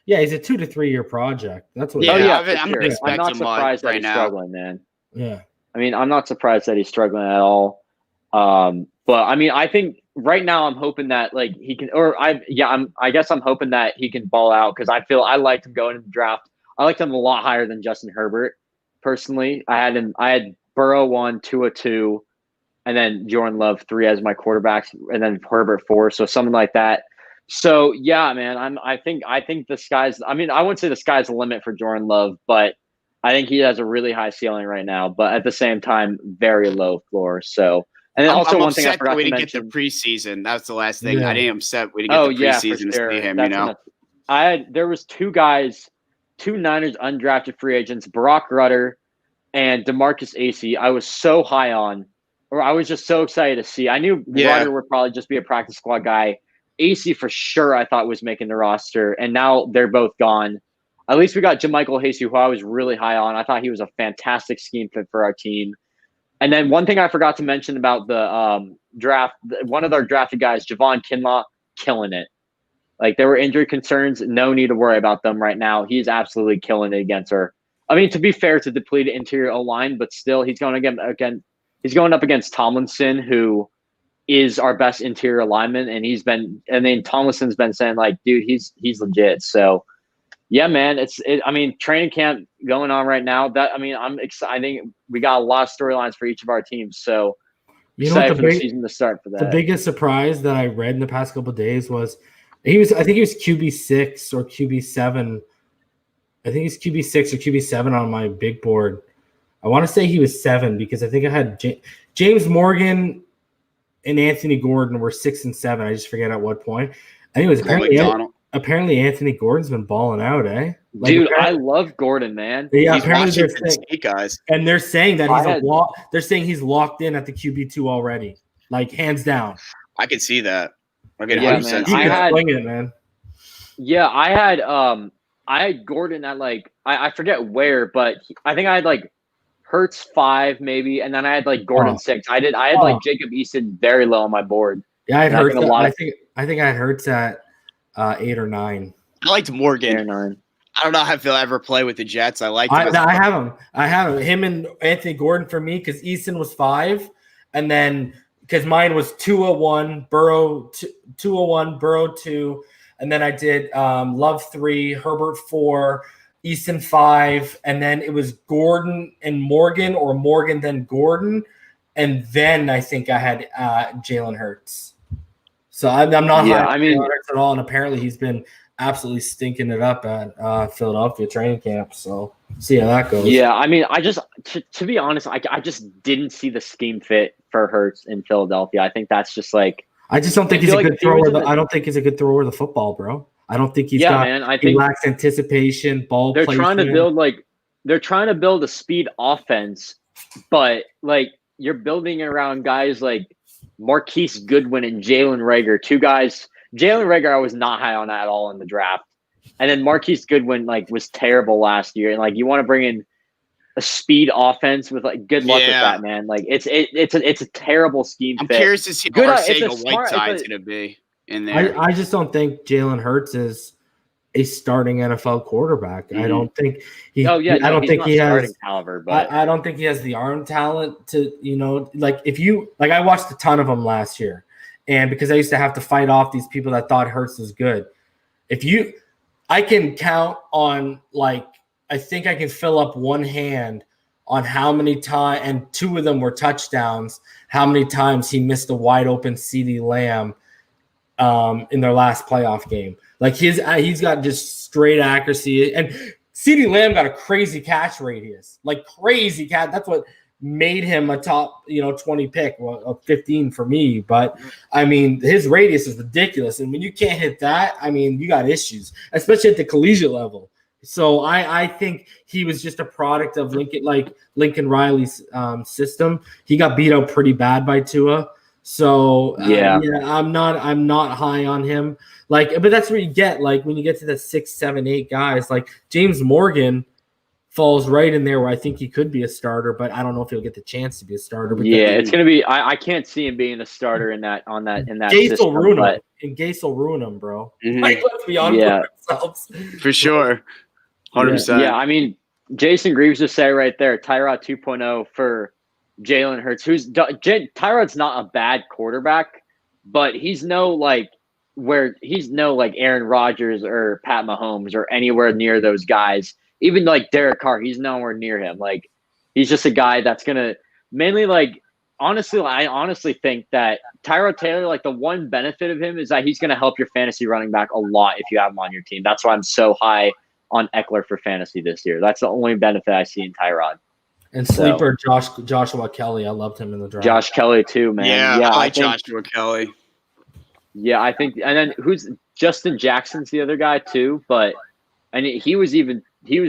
Yeah, he's a 2 to 3 year project. That's what. Yeah, I'm sure. expecting I'm not surprised that right he's now. struggling, man. Yeah. I mean, I'm not surprised that he's struggling at all. But I mean, I think right now I'm hoping that like he can, I guess I'm hoping that he can ball out because I liked him going in the draft. I liked him a lot higher than Justin Herbert personally. I had Burrow 1, Tua 2, and then Jordan Love 3 as my quarterbacks, and then Herbert 4, so something like that. So yeah, man, I think the sky's. I mean, I wouldn't say the sky's the limit for Jordan Love, but I think he has a really high ceiling right now, but at the same time, very low floor. So, and then also one thing I forgot to mention. We didn't get the preseason. That's the last thing. Yeah. I didn't upset we didn't get the preseason to see him. There was two Niners undrafted free agents, Brock Rutter and DeMarcus Acey. I was so high on, or I was just so excited to see. I knew Rutter would probably just be a practice squad guy. Acey for sure I thought was making the roster, and now they're both gone. At least we got JaMychal Hasty, who I was really high on. I thought he was a fantastic scheme fit for our team. And then one thing I forgot to mention about the draft, one of our drafted guys, Javon Kinlaw, killing it. Like there were injury concerns, no need to worry about them right now. He's absolutely killing it against her. I mean, to be fair, to depleted interior O-line, but still he's going up against Tomlinson, who is our best interior lineman, and then Tomlinson's been saying like, dude, he's legit. So yeah, man, I mean, training camp going on right now. I'm excited. I think we got a lot of storylines for each of our teams. So excited for the season to start for that. The biggest surprise that I read in the past couple of days was I think he was QB6 or QB7. I think he's QB6 or QB7 on my big board. I want to say he was 7 because I think I had James Morgan and Anthony Gordon were 6 and 7. I just forget at what point. I think it was apparently Anthony Gordon's been balling out, eh? Like, dude, I love Gordon, man. Yeah, he's apparently guys. And they're saying that he's locked in at the QB2 already, like hands down. I could see that. Man. I had Gordon at like I forget where, but I think I had like Hurts 5 maybe, and then I had like Gordon 6. I had like Jacob Eason very low on my board. Yeah, I had Hurts. I think I had Hurts at 8 or 9. I liked Morgan. 8 or 9. I don't know if he'll ever play with the Jets. I like him. I have him. I have him and Anthony Gordon for me because Eason was 5, and then because mine was 201, Burrow 201, Burrow 2, and then I did Love 3, Herbert 4, Eason 5, and then it was Gordon and Morgan, or Morgan then Gordon, and then I think I had Jalen Hurts. So I'm not high on Jalen Hurts at all, and apparently he's been absolutely stinking it up at Philadelphia training camp. So see how that goes. Yeah, I mean, I just to be honest, I just didn't see the scheme fit for Hurts in Philadelphia. I think that's just like I just don't think he's a good thrower. I don't think he's a good thrower of the football, bro. I don't think he's he lacks anticipation, ball placement. They're trying to build a speed offense, but like you're building around guys like Marquise Goodwin and Jalen Reagor, 2 guys. Jalen Reagor, I was not high on at all in the draft. And then Marquise Goodwin, like, was terrible last year. And, like, you want to bring in a speed offense with like good luck with Yeah. that, man. Like it's a terrible scheme I'm fit. curious to see Good, how it's a Arcega smart- Whiteside's it's a- going to be in there. I just don't think Jalen Hurts is a starting NFL quarterback. I don't think he. Oh yeah, I don't he's think not he starting has. caliber, but I don't think he has the arm talent to, like if you like. I watched a ton of them last year, and because I used to have to fight off these people that thought Hurts was good. I can count on I think I can fill up one hand on how many times, and two of them were touchdowns. How many times he missed a wide open CeeDee Lamb in their last playoff game? Like he's got just straight accuracy, and CeeDee Lamb got a crazy catch radius, like crazy catch. That's what made him a top 20 pick, well, a 15 for me. But I mean, his radius is ridiculous, and when you can't hit that, I mean, you got issues, especially at the collegiate level. So I think he was just a product of Lincoln Riley's system. He got beat out pretty bad by Tua. So I'm not high on him. But that's what you get. Like when you get to the 6, 7, 8 guys, like James Morgan falls right in there where I think he could be a starter, but I don't know if he'll get the chance to be a starter. But it's gonna be. I can't see him being a starter in that Gase system. will ruin him, and Gase will ruin him, bro. Mhm. Let's be honest with ourselves. For sure. 100%. Yeah, I mean, Jason Greaves just said right there, Tyrod 2.0 for Jalen Hurts. Tyrod's not a bad quarterback, but he's no Aaron Rodgers or Pat Mahomes or anywhere near those guys. Even like Derek Carr, he's nowhere near him. Like he's just a guy that's gonna mainly I honestly think that Tyrod Taylor, the one benefit of him is that he's gonna help your fantasy running back a lot if you have him on your team. That's why I'm so high on Eckler for fantasy this year. That's the only benefit I see in Tyrod. And sleeper Joshua Kelly, I loved him in the draft. Josh Kelly too, man. Yeah, I like Joshua Kelly. Yeah, I think, and then who's Justin Jackson's the other guy too, but he was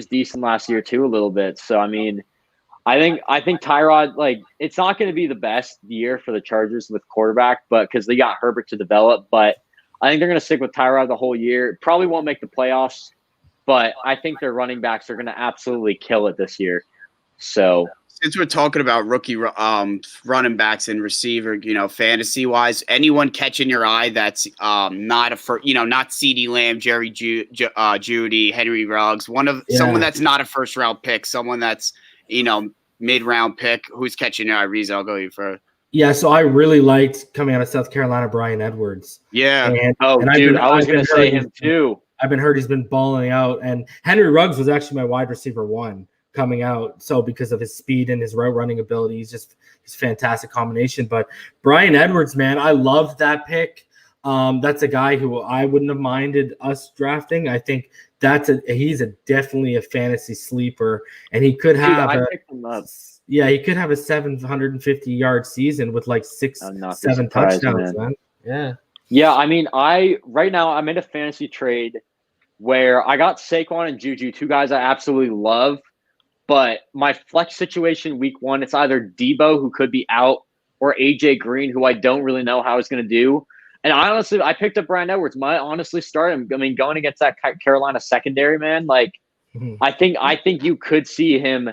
decent last year too a little bit. So I mean, I think Tyrod, it's not going to be the best year for the Chargers with quarterback, but because they got Herbert to develop, but I think they're going to stick with Tyrod the whole year. Probably won't make the playoffs, but I think their running backs are going to absolutely kill it this year. So since we're talking about rookie running backs and receiver, fantasy wise, anyone catching your eye that's not not CeeDee Lamb, Jerry Jeudy, Henry Ruggs, someone that's not a first round pick, someone that's mid round pick. Who's catching your eye? Reza, I'll go you first. Yeah, so I really liked coming out of South Carolina, Brian Edwards. Yeah. I was going to say him too. I've been heard he's been balling out, and Henry Ruggs was actually my wide receiver 1 coming out. So because of his speed and his route running ability, he's a fantastic combination. But Brian Edwards, man, I loved that pick. That's a guy who I wouldn't have minded us drafting. I think he's definitely a fantasy sleeper, and he could have he could have a 750-yard season with 6-7 touchdowns, man. Yeah. Yeah, I mean, right now I'm in a fantasy trade where I got Saquon and Juju, two guys I absolutely love, but my flex situation week 1, it's either Debo, who could be out, or AJ Green, who I don't really know how he's going to do. And honestly, I picked up Brian Edwards. Might honestly start him. I mean, going against that Carolina secondary, man, I think you could see him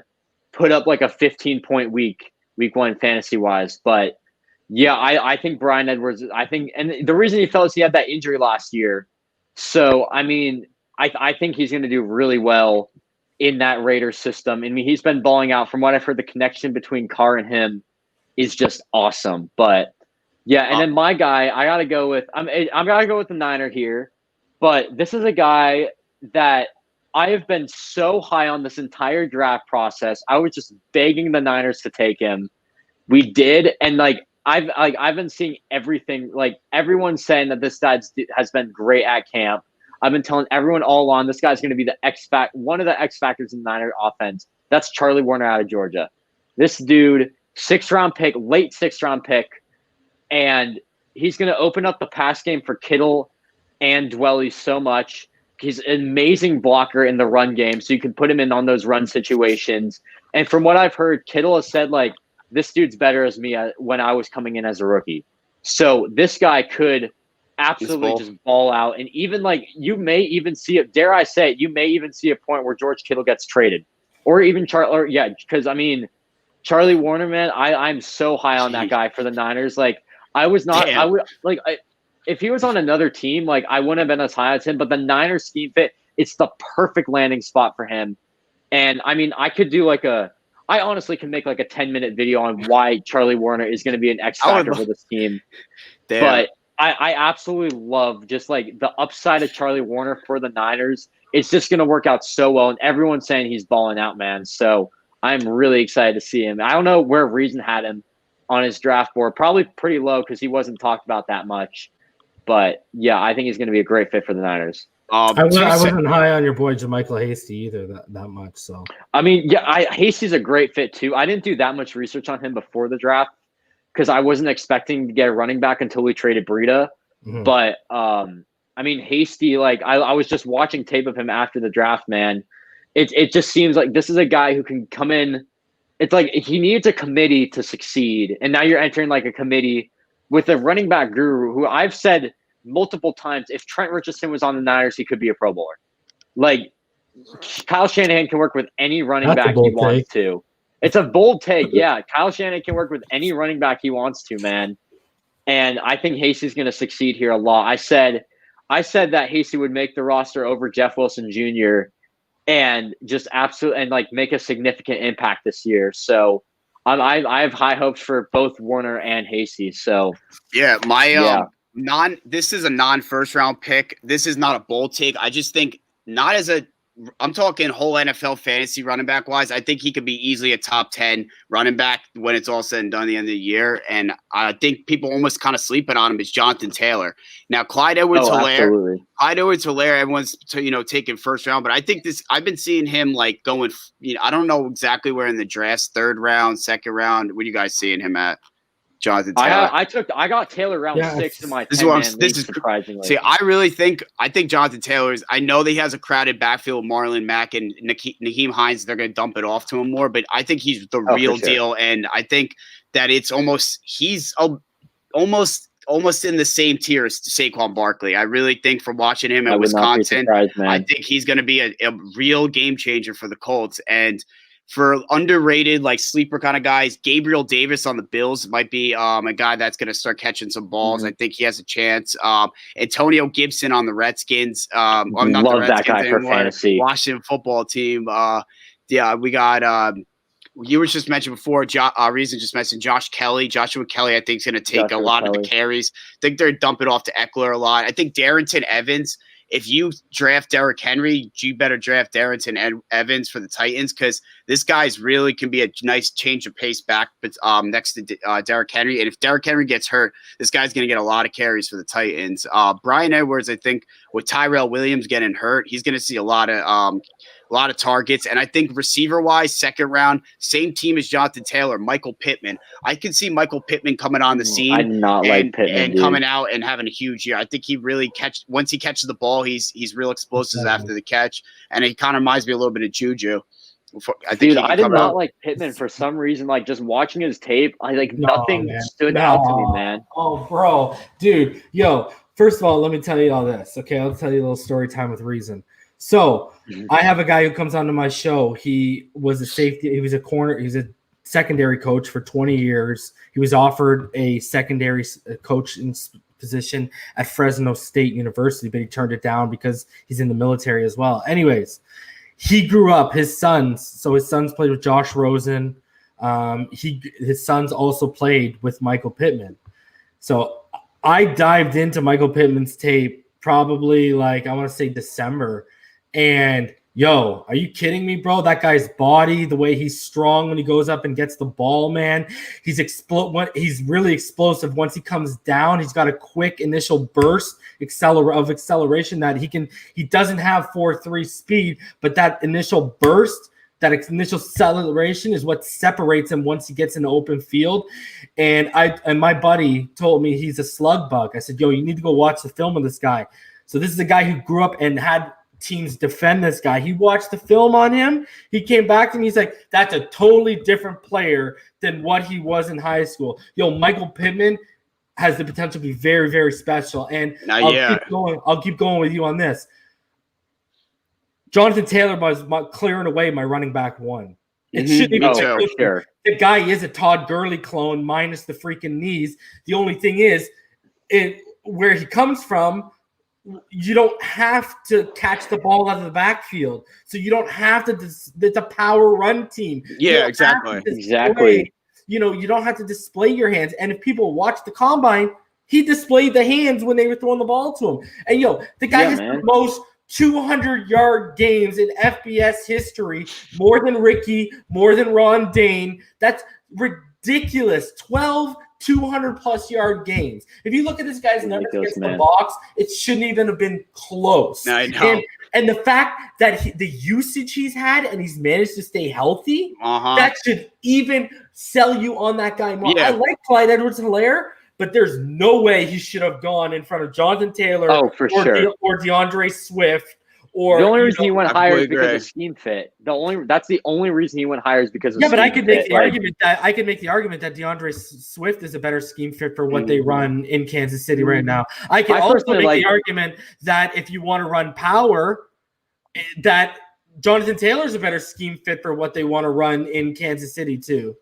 put up a 15-point week 1 fantasy wise, but yeah, I think Brian Edwards, and the reason he fell is he had that injury last year. So, I mean, I think he's going to do really well in that Raiders system. I mean, he's been balling out. From what I've heard, the connection between Carr and him is just awesome. But yeah, and then my guy, I got to go with, I'm got to go with the Niner here, but this is a guy that I have been so high on this entire draft process. I was just begging the Niners to take him. We did. And I've been seeing everything, everyone's saying that this guy has been great at camp. I've been telling everyone all along this guy's going to be one of the X factors in the Niner offense. That's Charlie Warner out of Georgia. This dude, 6th-round pick, late 6th-round pick, and he's going to open up the pass game for Kittle and Dwelly so much. He's an amazing blocker in the run game, so you can put him in on those run situations. And from what I've heard, Kittle has said, this dude's better as me when I was coming in as a rookie. So this guy could absolutely just ball out. And even you may even see it, dare I say it, you may even see a point where George Kittle gets traded. or even because I mean, Charlie Warner, man, I'm so high on that guy for the Niners. Like, I was not, Damn. I would like, if he was on another team, like I wouldn't have been as high as him. But the Niners scheme fit, it's the perfect landing spot for him. And I mean, I honestly can make like a 10-minute video on why Charlie Warner is going to be an X factor for this team. Damn. But I absolutely love just like the upside of Charlie Warner for the Niners. It's just going to work out so well. And everyone's saying he's balling out, man. So I'm really excited to see him. I don't know where Reason had him on his draft board. Probably pretty low because he wasn't talked about that much. But yeah, I think he's going to be a great fit for the Niners. I wasn't high on your boy JaMychal Hasty either that much. So I mean, yeah, Hasty's a great fit too. I didn't do that much research on him before the draft because I wasn't expecting to get a running back until we traded Breida. Mm-hmm. But I mean, Hasty, like I was just watching tape of him after the draft, man. It just seems like this is a guy who can come in. It's like he needs a committee to succeed, and now you're entering like a committee with a running back guru who I've said multiple times, if Trent Richardson was on the Niners, he could be a Pro Bowler. Like, Kyle Shanahan can work with any running back he wants to. It's a bold take, yeah. Kyle Shanahan can work with any running back he wants to, man. And I think Hasty's going to succeed here a lot. I said that Hasty would make the roster over Jeff Wilson Jr. and just absolutely and like make a significant impact this year. So I have high hopes for both Warner and Hasty. So yeah, this is a non-first round pick. This is not a bold take. I just think I'm talking whole NFL fantasy running back wise. I think he could be easily a top 10 running back when it's all said and done at the end of the year. And I think people almost kind of sleeping on him is Jonathan Taylor. Now, Clyde Edwards-Helaire, everyone's taking first round, but I think I've been seeing him like going, I don't know exactly where in the draft, third round, second round. What are you guys seeing him at? Jonathan Taylor. I got Taylor round 6 in my 10 surprisingly. See, I think Jonathan Taylor's. I know that he has a crowded backfield, Marlon Mack and Nyheim Hines. They're going to dump it off to him more, but I think he's the real deal, and I think that he's almost in the same tier as Saquon Barkley. I really think from watching him at Wisconsin, I think he's going to be a real game changer for the Colts. And for underrated, like sleeper kind of guys, Gabriel Davis on the Bills might be a guy that's going to start catching some balls. I think he has a chance. Antonio Gibson on the Redskins. I'm not love the Redskins that guy anymore. For fantasy. Washington football team. We got you were just mentioned before. Reason just mentioned Joshua Kelly. I think is going to take a lot of the carries. I think they're dumping off to Eckler a lot. I think Darrington Evans. If you draft Derrick Henry, you better draft Darrington Evans for the Titans because this guy's really can be a nice change of pace back next to Derrick Henry. And if Derrick Henry gets hurt, this guy's going to get a lot of carries for the Titans. Bryan Edwards, I think, with Tyrell Williams getting hurt, he's going to see a lot of targets. And I think receiver-wise, second round, same team as Jonathan Taylor, Michael Pittman. I can see Michael Pittman coming on the scene and coming out and having a huge year. I think he really once he catches the ball, he's real explosive after the catch. And he kind of reminds me a little bit of Juju. I did not like Pittman for some reason. Like just watching his tape, nothing stood out to me, man. Oh, bro. Dude, first of all, let me tell you all this. Okay, I'll tell you a little story time with Reason. So I have a guy who comes onto my show. He was a safety. He was a corner. He was a secondary coach for 20 years. He was offered a secondary coaching position at Fresno State University, but he turned it down because he's in the military as well. Anyways, he grew up. His sons played with Josh Rosen. His sons also played with Michael Pittman. So I dived into Michael Pittman's tape probably I want to say December. And are you kidding me, bro? That guy's body, the way he's strong when he goes up and gets the ball, man. He's really explosive. Once he comes down, he's got a quick initial burst of acceleration that he doesn't have 4.3 speed, but that initial burst, that initial acceleration is what separates him once he gets in the open field. And my buddy told me he's a slug bug. I said, you need to go watch the film of this guy. So this is a guy who grew up and had teams defend this guy. He watched the film on him. He came back to me. He's like, that's a totally different player than what he was in high school. Michael Pittman has the potential to be very, very special. And I'll keep going with you on this. Jonathan Taylor was clearing away my running back one. It shouldn't even be for sure. The guy is a Todd Gurley clone minus the freaking knees. The only thing is, where he comes from, you don't have to catch the ball out of the backfield. So you don't have to it's a power run team. Yeah, exactly. Exactly. You don't have to display your hands. And if people watch the combine, he displayed the hands when they were throwing the ball to him. And the guy has the most 200-yard games in FBS history, more than Ricky, more than Ron Dane. That's ridiculous. 12 200-plus yard games. If you look at this guy's numbers against the box, it shouldn't even have been close. I know. And the fact that the usage he's had and he's managed to stay healthy, that should even sell you on that guy more. Yeah. I like Clyde Edwards-Helaire, but there's no way he should have gone in front of Jonathan Taylor or DeAndre Swift. Or, the only reason he went higher is because of scheme fit. That's the only reason he went higher is because of scheme fit. But I could make the argument that DeAndre Swift is a better scheme fit for what they run in Kansas City right now. I can also make the argument that if you want to run power, that Jonathan Taylor is a better scheme fit for what they want to run in Kansas City too.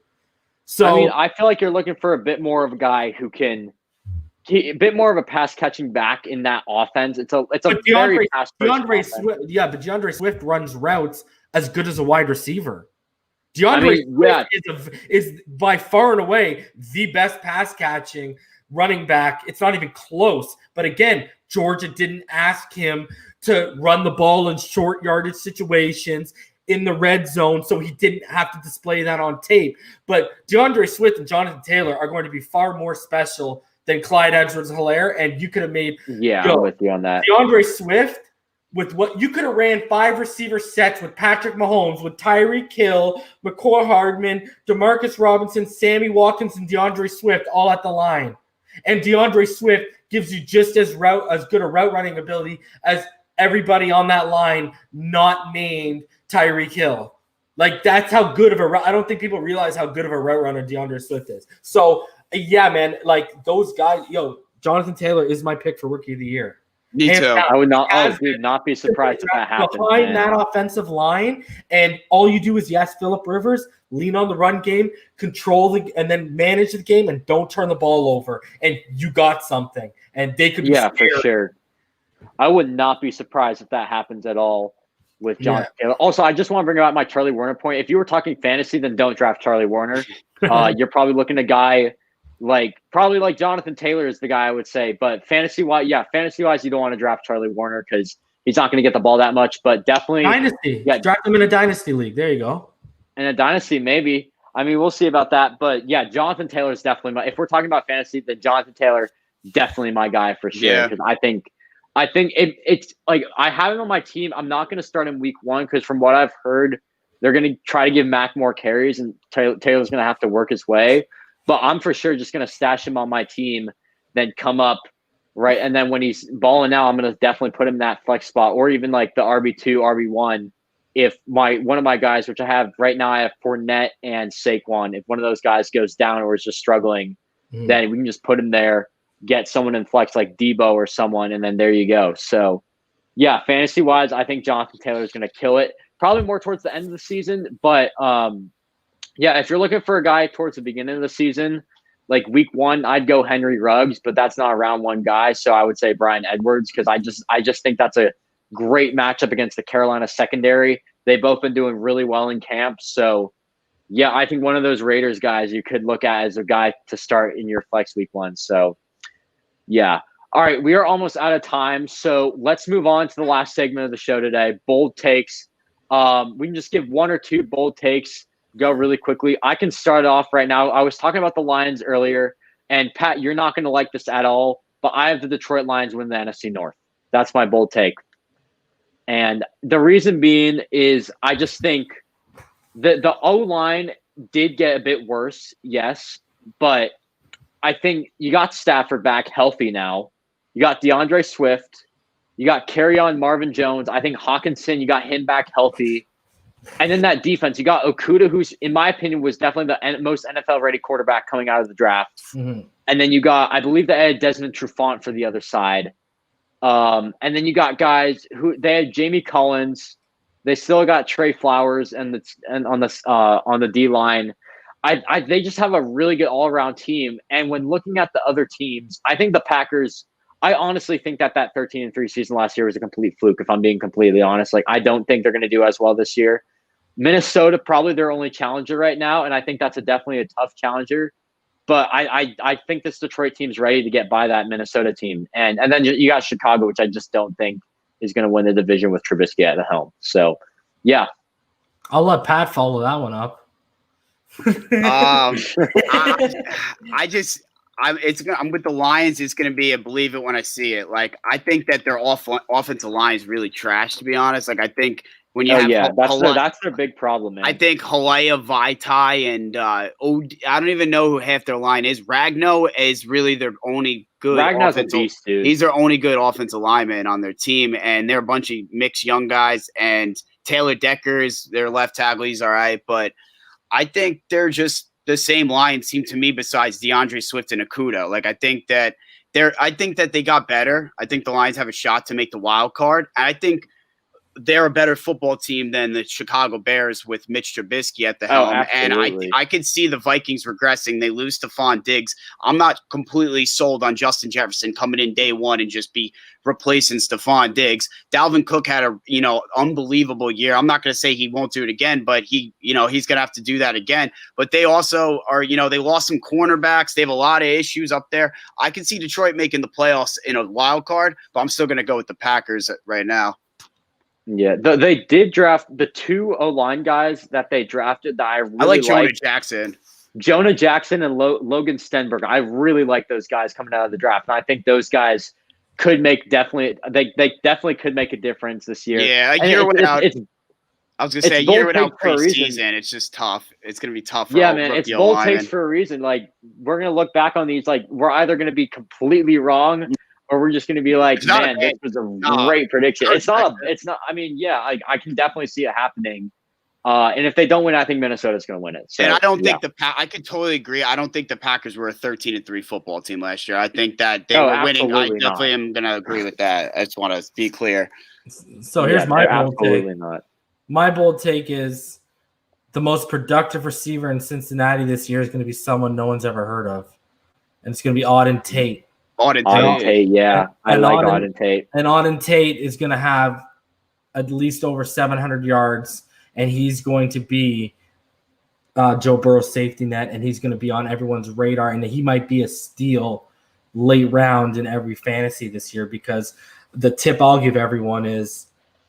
So I feel like you're looking for a bit more of a guy who can. A bit more of a pass catching back in that offense. It's a very pass Swift, but DeAndre Swift runs routes as good as a wide receiver. Swift is by far and away the best pass catching running back. It's not even close. But again, Georgia didn't ask him to run the ball in short yardage situations in the red zone, so he didn't have to display that on tape. But DeAndre Swift and Jonathan Taylor are going to be far more special than Clyde Edwards-Helaire, and you could have made I'm with you on that. DeAndre Swift with what you could have ran 5 receiver sets with Patrick Mahomes, with Tyreek Hill, McCall Hardman, Demarcus Robinson, Sammy Watkins, and DeAndre Swift all at the line. And DeAndre Swift gives you just as good a route running ability as everybody on that line not named Tyreek Hill. Like, that's how good of a route. I don't think people realize how good of a route runner DeAndre Swift is. So, yeah, man, like those guys, Jonathan Taylor is my pick for Rookie of the Year. Me too. I would not be surprised if that happens. Behind that offensive line, and all you do is, Phillip Rivers, lean on the run game, control and then manage the game, and don't turn the ball over, and you got something. And they could be scared. For sure. I would not be surprised if that happens at all with Jonathan Taylor. Also, I just want to bring out my Charlie Warner point. If you were talking fantasy, then don't draft Charlie Warner. You're probably looking at a guy probably like Jonathan Taylor is the guy I would say, but fantasy wise, you don't want to draft Charlie Warner because he's not going to get the ball that much. But definitely dynasty, draft him in a dynasty league. There you go. In a dynasty, maybe. I mean, we'll see about that. But Jonathan Taylor is definitely if we're talking about fantasy, then Jonathan Taylor definitely my guy for sure. Because I think it's like I have him on my team. I'm not going to start him week 1 because from what I've heard, they're going to try to give Mac more carries, and Taylor's going to have to work his way. But I'm for sure just going to stash him on my team, then come up, right? And then when he's balling out, I'm going to definitely put him in that flex spot or even like the RB2, RB1. If one of my guys, which I have right now, I have Fournette and Saquon. If one of those guys goes down or is just struggling, then we can just put him there, get someone in flex like Debo or someone, and then there you go. So, fantasy-wise, I think Jonathan Taylor is going to kill it. Probably more towards the end of the season, but if you're looking for a guy towards the beginning of the season, like week 1, I'd go Henry Ruggs, but that's not a round 1 guy. So I would say Bryan Edwards because I just think that's a great matchup against the Carolina secondary. They've both been doing really well in camp. So, I think one of those Raiders guys you could look at as a guy to start in your flex week 1. So, All right, we are almost out of time. So let's move on to the last segment of the show today, bold takes. We can just give 1 or 2 bold takes. Go really quickly. I can start off right now. I was talking about the Lions earlier, and Pat, you're not going to like this at all, but I have the Detroit Lions win the NFC North. That's my bold take. And the reason being is I just think the O-line did get a bit worse, yes, but I think you got Stafford back healthy now. You got DeAndre Swift. You got Kerryon Marvin Jones. I think Hawkinson, you got him back healthy. And then that defense, you got Okudah, who's, in my opinion, was definitely the most NFL-ready quarterback coming out of the draft. And then you got, I believe they had Desmond Trufant for the other side. And then you got guys who, they had Jamie Collins. They still got Trey Flowers and on the D line. They just have a really good all around team. And when looking at the other teams, I think the Packers. I honestly think that 13-3 season last year was a complete fluke. If I'm being completely honest, like I don't think they're going to do as well this year. Minnesota probably their only challenger right now, and I think that's definitely a tough challenger. But I think this Detroit team's ready to get by that Minnesota team, and then you got Chicago, which I just don't think is going to win the division with Trubisky at the helm. So, yeah, I'll let Pat follow that one up. I'm with the Lions. It's going to be a believe it when I see it. Like I think that their offensive line is really trash. To be honest, like I think when you that's their big problem, man. I think Halea, Vaitai, and I don't even know who half their line is. Ragno is really their only good. Ragno's a beast, dude. He's their only good offensive lineman on their team, and they're a bunch of mixed young guys. And Taylor Decker is their left tackle. He's all right, but I think they're just the same line seem to me besides DeAndre Swift and Okuda. Like I think that they got better. I think the Lions have a shot to make the wild card. And I think they're a better football team than the Chicago Bears with Mitch Trubisky at the helm. And I could see the Vikings regressing. They lose Stephon Diggs. I'm not completely sold on Justin Jefferson coming in day one and just be replacing Stephon Diggs. Dalvin Cook had a, unbelievable year. I'm not going to say he won't do it again, but he's going to have to do that again. But they also are, they lost some cornerbacks. They have a lot of issues up there. I can see Detroit making the playoffs in a wild card, but I'm still going to go with the Packers right now. Yeah, they did draft the two O-line guys that they drafted that I like Jonah Jackson. Jonah Jackson and Logan Stenberg. I really like those guys coming out of the draft. And I think those guys could they definitely could make a difference this year. Yeah, a year without I was going to say a year without preseason. It's just tough. It's going to be tough. Yeah, man, it's bold takes for a reason. Like we're going to look back on these like we're either going to be completely wrong or we're just going to be like, man, this was a great prediction. It's not. I mean, yeah, I can definitely see it happening. And if they don't win, I think Minnesota's going to win it. So, and I don't think I could totally agree. I don't think the Packers were a 13-3 football team last year. I think that they were winning. I definitely am going to agree with that. I just want to be clear. So here's my bold take. Absolutely not. My bold take is the most productive receiver in Cincinnati this year is going to be someone no one's ever heard of, and it's going to be Auden Tate. Auden Tate, yeah. I like Auden Tate. And Auden Tate is going to have at least over 700 yards, and he's going to be Joe Burrow's safety net, and he's going to be on everyone's radar, and he might be a steal late round in every fantasy this year because the tip I'll give everyone is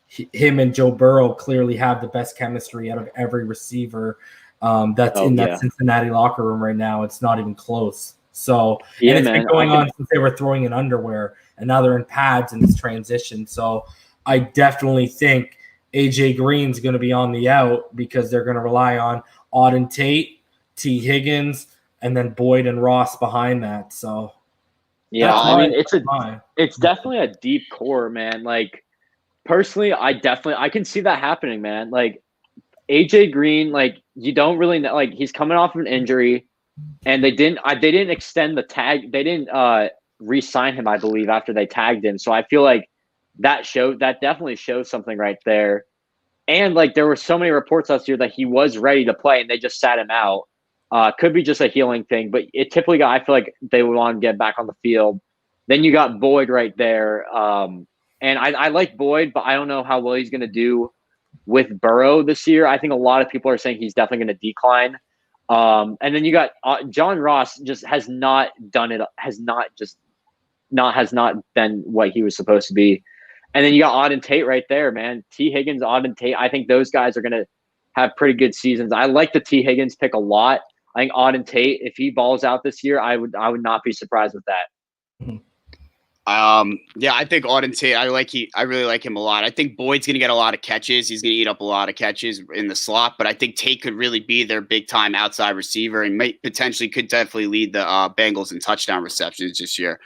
him and Joe Burrow clearly have the best chemistry out of every receiver that's in that Cincinnati locker room right now. It's not even close. So and it's been going on since they were throwing in underwear, and now they're in pads in this transition. So I definitely think AJ Green's going to be on the out because they're going to rely on Auden Tate, T. Higgins, and then Boyd and Ross behind that. So yeah, I mean it's definitely a deep core, man. Like personally, I can see that happening, man. Like AJ Green, like you don't really know, like he's coming off of an injury. And they didn't extend the tag. They didn't re-sign him, I believe, after they tagged him. So I feel like that definitely shows something right there. And like there were so many reports last year that he was ready to play and they just sat him out. Could be just a healing thing, but it typically I feel like they would want to get back on the field. Then you got Boyd right there. And I like Boyd, but I don't know how well he's going to do with Burrow this year. I think a lot of people are saying he's definitely going to decline. And then you got John Ross just has not done it. Has not been what he was supposed to be. And then you got Auden Tate right there, man. T. Higgins, Auden Tate. I think those guys are going to have pretty good seasons. I like the T. Higgins pick a lot. I think Auden Tate, if he balls out this year, I would not be surprised with that. Mm-hmm. Yeah, I think Auden Tate, I really like him a lot. I think Boyd's going to get a lot of catches. He's going to eat up a lot of catches in the slot, but I think Tate could really be their big time outside receiver and could definitely lead the Bengals in touchdown receptions this year.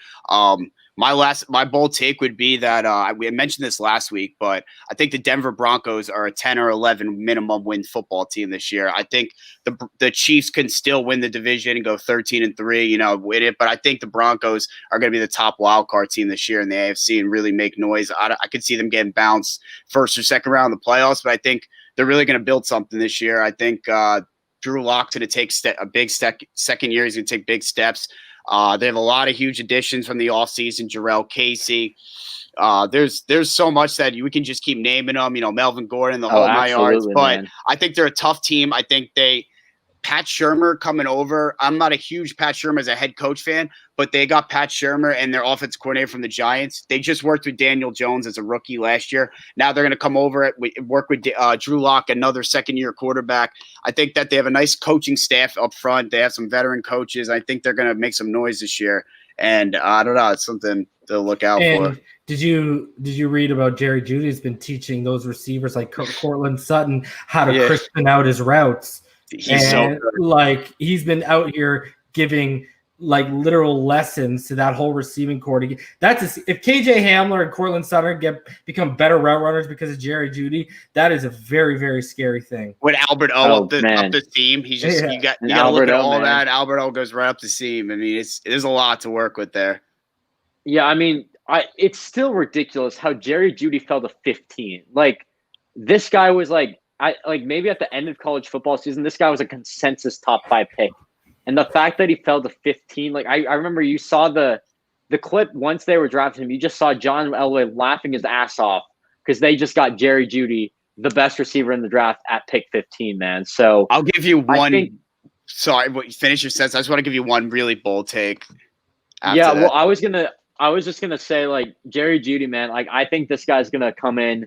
My bold take would be that we had mentioned this last week, but I think the Denver Broncos are a 10 or 11 minimum win football team this year. I think the Chiefs can still win the division and go 13-3, win it. But I think the Broncos are going to be the top wild card team this year in the AFC and really make noise. I could see them getting bounced first or second round of the playoffs, but I think they're really going to build something this year. I think Drew Lock's going to take a big step. Second year, he's going to take big steps. They have a lot of huge additions from the offseason. Jarrell Casey. There's so much that we can just keep naming them. Melvin Gordon, the whole 9 yards. But man, I think they're a tough team. I think Pat Shurmur coming over. I'm not a huge Pat Shurmur as a head coach fan, but they got Pat Shurmur and their offensive coordinator from the Giants. They just worked with Daniel Jones as a rookie last year. Now they're going to come over work with Drew Lock, another second-year quarterback. I think that they have a nice coaching staff up front. They have some veteran coaches. I think they're going to make some noise this year. And I don't know. It's something to look out for. Did you read about Jerry Jeudy's been teaching those receivers like Cortland Sutton how to crispen out his routes? He's he's been out here giving literal lessons to that whole receiving corps. If KJ Hamler and Cortland Sutton become better route runners because of Jerry Jeudy, that is a very, very scary thing. When Albert O up the seam, you got to look at all that. Albert O goes right up the seam. I mean, there's a lot to work with there. Yeah, I mean, it's still ridiculous how Jerry Jeudy fell to 15. This guy was maybe at the end of college football season, this guy was a consensus top 5 pick. And the fact that he fell to 15, I remember you saw the clip once they were drafting him, you just saw John Elway laughing his ass off because they just got Jerry Jeudy, the best receiver in the draft, at pick 15, man. So I'll give you one. Sorry, finish your sentence. I just want to give you one really bold take. Yeah, well, I was just gonna say Jerry Jeudy, man. I think this guy's gonna come in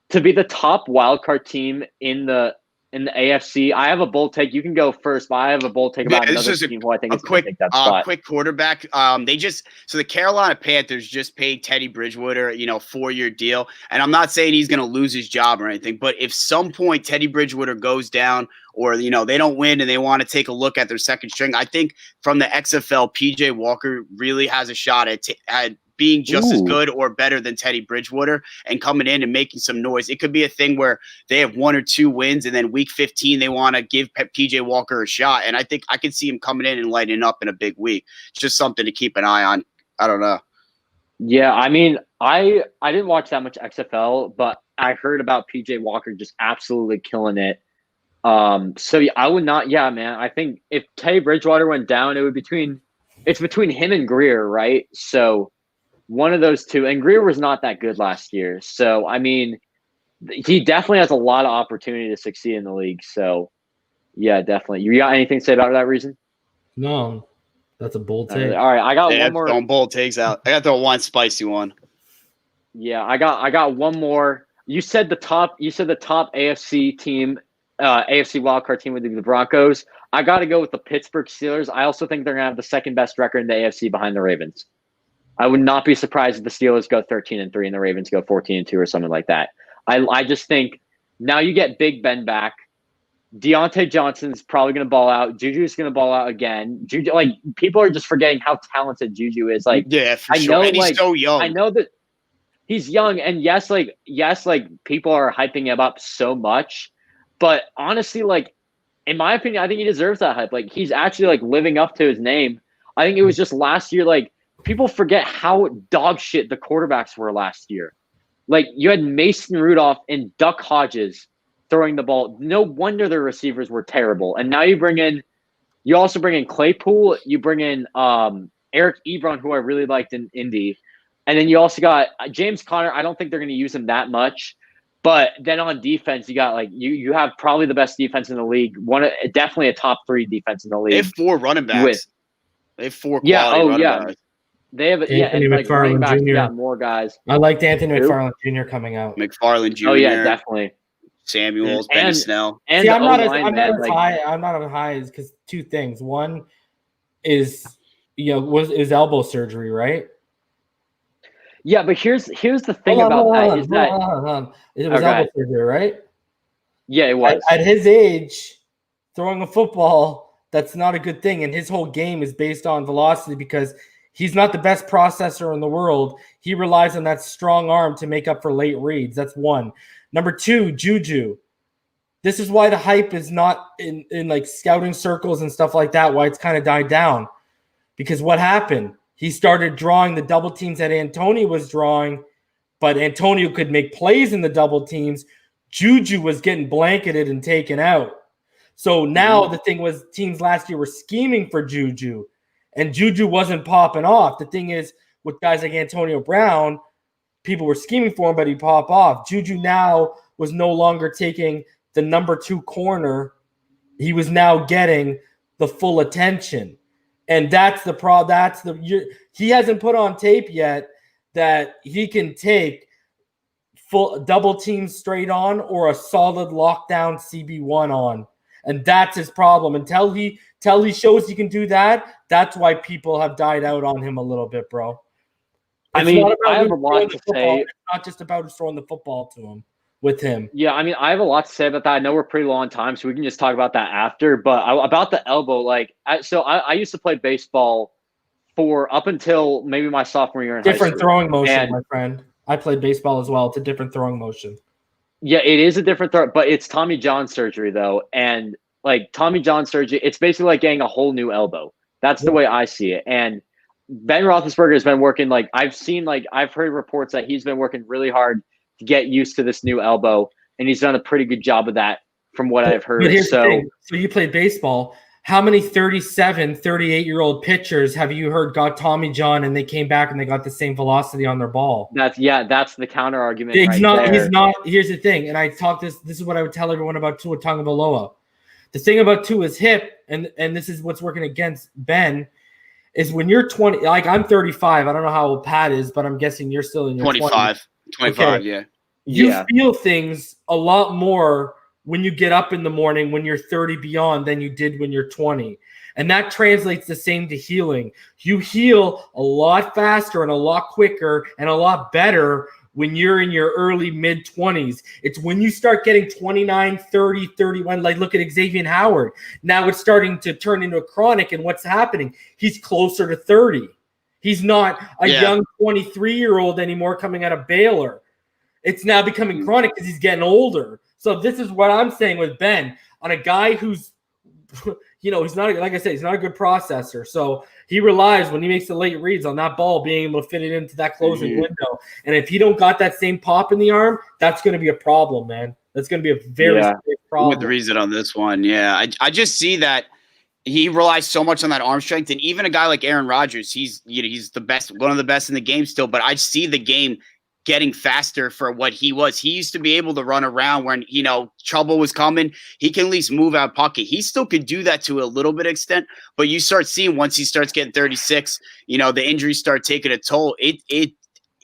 to be the top wildcard team in the AFC. I have a bold take. You can go first, but I have a bold take about another team who I think is going to take that spot. Quick quarterback. So the Carolina Panthers just paid Teddy Bridgewater, 4-year deal. And I'm not saying he's going to lose his job or anything, but if some point Teddy Bridgewater goes down or, they don't win and they want to take a look at their second string, I think from the XFL, PJ Walker really has a shot at being just as good or better than Teddy Bridgewater and coming in and making some noise. It could be a thing where they have 1 or 2 wins and then week 15 they want to give PJ Walker a shot. And I think I could see him coming in and lighting up in a big week. It's just something to keep an eye on. I don't know. Yeah, I mean, I didn't watch that much XFL, but I heard about PJ Walker just absolutely killing it. So I would not. Yeah, man. I think if Teddy Bridgewater went down, it's between him and Greer, right? So one of those two, and Greer was not that good last year. So, I mean, he definitely has a lot of opportunity to succeed in the league. So, yeah, definitely. You got anything to say about that reason? No, that's a bold take. All right, I got one more. Throwing bold takes out. I got the one spicy one. Yeah, I got one more. You said the top AFC team, AFC wildcard team would be the Broncos. I got to go with the Pittsburgh Steelers. I also think they're going to have the second best record in the AFC behind the Ravens. I would not be surprised if the Steelers go 13-3 and the Ravens go 14-2 or something like that. I just think now you get Big Ben back. Deontay Johnson's probably going to ball out. Juju's going to ball out again. Juju, people are just forgetting how talented Juju is. Yeah, for sure. And he's so young. I know that he's young, and yes, people are hyping him up so much, but honestly, in my opinion, I think he deserves that hype. He's actually living up to his name. I think it was just last year, people forget how dog shit the quarterbacks were last year. You had Mason Rudolph and Duck Hodges throwing the ball. No wonder the receivers were terrible. And now you also bring in Claypool. You bring in Eric Ebron, who I really liked in Indy. And then you also got James Conner. I don't think they're going to use him that much. But then on defense, you got you have probably the best defense in the league. Definitely a top 3 defense in the league. They have 4 running backs. They have 4 quality running backs. They have Anthony McFarland back, Jr. got more guys. I liked Anthony McFarland Jr. coming out. McFarland Jr. Oh yeah, definitely. Samuels, Benny Snell. And see, I'm not as high as because 2 things. One is was his elbow surgery, right? Yeah, but here's the thing about that is that it was elbow surgery, right? Yeah, it was. At his age, throwing a football, that's not a good thing. And his whole game is based on velocity because He's not the best processor in the world. He relies on that strong arm to make up for late reads. That's one. Number two, Juju. This is why the hype is not in like scouting circles and stuff like that, why it's kind of died down. Because what happened? He started drawing the double teams that Antonio was drawing, but Antonio could make plays in the double teams. Juju was getting blanketed and taken out. So now the thing was teams last year were scheming for Juju, and Juju wasn't popping off. The thing is, with guys like Antonio Brown, people were scheming for him, but he'd pop off. Juju now was no longer taking the number 2 corner. He was now getting the full attention. And that's the he hasn't put on tape yet that he can take full double team straight on or a solid lockdown CB1 on. And that's his problem. Until he shows he can do that, that's why people have died out on him a little bit, bro. I have a lot to say. It's not just about just throwing the football to him with him. Yeah, I have a lot to say about that. I know we're pretty low on time, so we can just talk about that after. But about the elbow, I used to play baseball for up until maybe my sophomore year in high school. Different throwing motion, my friend. I played baseball as well. It's a different throwing motion. Yeah, it is a different throw, but it's Tommy John surgery though, and like Tommy John surgery, it's basically like getting a whole new elbow. That's the way I see it. And Ben Roethlisberger has been working I've heard reports that he's been working really hard to get used to this new elbow, and he's done a pretty good job of that from what I've heard. But here's the thing. So you played baseball. How many 37, 38-year-old pitchers have you heard got Tommy John and they came back and they got the same velocity on their ball? That's the counter argument. He's not. Here's the thing, and I talk this is what I would tell everyone about Tua Tagovailoa. The thing about Tua's hip, and this is what's working against Ben, is when you're 20, like I'm 35. I don't know how old Pat is, but I'm guessing you're still in your 25. 25, okay. Yeah. You feel things a lot more when you get up in the morning when you're 30 beyond than you did when you're 20. And that translates the same to healing. You heal a lot faster and a lot quicker and a lot better when you're in your early mid-20s. It's when you start getting 29, 30, 31, like look at Xavier Howard. Now it's starting to turn into a chronic, and what's happening? He's closer to 30. He's not a young 23-year-old anymore coming out of Baylor. It's now becoming chronic because he's getting older. So this is what I'm saying with Ben, on a guy who's, he's not, like I said, he's not a good processor. So he relies when he makes the late reads on that ball being able to fit it into that closing window. And if he don't got that same pop in the arm, that's going to be a problem, man. That's going to be a very big problem. With the reason on this one, I just see that he relies so much on that arm strength, and even a guy like Aaron Rodgers, he's the best, one of the best in the game still. But I see the game getting faster for what he was. He used to be able to run around when, trouble was coming. He can at least move out pocket. He still could do that to a little bit extent, but you start seeing once he starts getting 36, the injuries start taking a toll.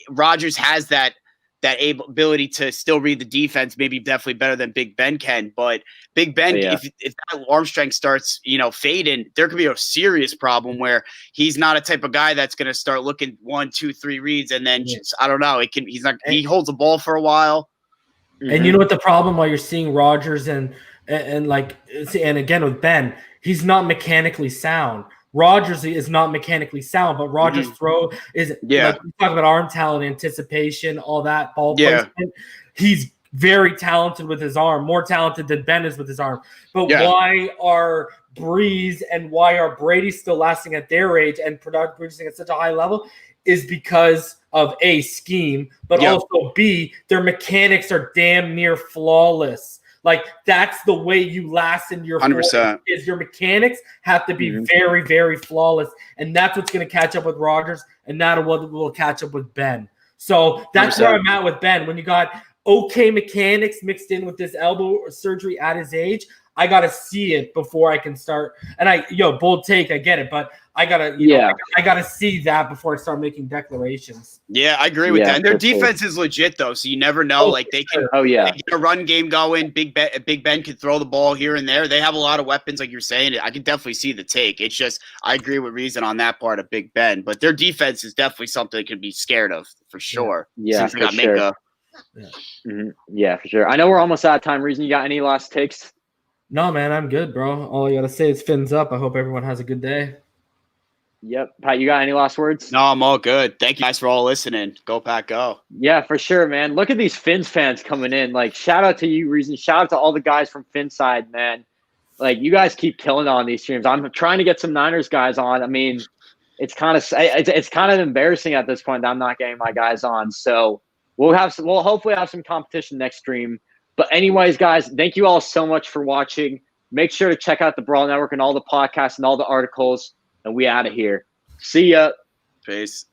Rodgers has that ability to still read the defense, maybe definitely better than Big Ben can. But Big Ben, if that arm strength starts, fading, there could be a serious problem where he's not a type of guy that's going to start looking 1, 2, 3 reads and then I don't know. He holds the ball for a while. And you know what the problem while you're seeing Rodgers and again with Ben, he's not mechanically sound. Rodgers is not mechanically sound, but Rodgers' throw is like you talk about arm talent, anticipation, all that ball placement. He's very talented with his arm, more talented than Ben is with his arm. But why are Breeze and why are Brady still lasting at their age and producing at such a high level is because of A, scheme, but also B, their mechanics are damn near flawless. Like that's the way you last in your 100%. Is your mechanics have to be very, very flawless, and that's what's going to catch up with Rodgers, and that's what will catch up with Ben. So that's 100%. Where I'm at with Ben. When you got okay mechanics mixed in with this elbow surgery at his age, I got to see it before I can start. And bold take, I get it, but I gotta, I gotta see that before I start making declarations. Yeah, I agree with that. And their defense is legit though, so you never know. They can, they get a run game going. Big Ben can throw the ball here and there. They have a lot of weapons, like you're saying. I can definitely see the take. It's just I agree with Reason on that part of Big Ben, but their defense is definitely something they can be scared of for sure. Yeah, for sure. Yeah, for sure. I know we're almost out of time. Reason, you got any last takes? No, man, I'm good, bro. All I gotta say is fins up. I hope everyone has a good day. Yep. Pat, you got any last words? No, I'm all good. Thank you guys for all listening. Go Pack, go. Yeah, for sure, man. Look at these Finns fans coming in. Like, shout out to you, Reason. Shout out to all the guys from Finn side, man. Like, you guys keep killing on these streams. I'm trying to get some Niners guys on. I mean, it's kind of embarrassing at this point that I'm not getting my guys on. So we'll hopefully have some competition next stream. But anyways, guys, thank you all so much for watching. Make sure to check out the Brawl Network and all the podcasts and all the articles. And we out of here. See ya. Peace.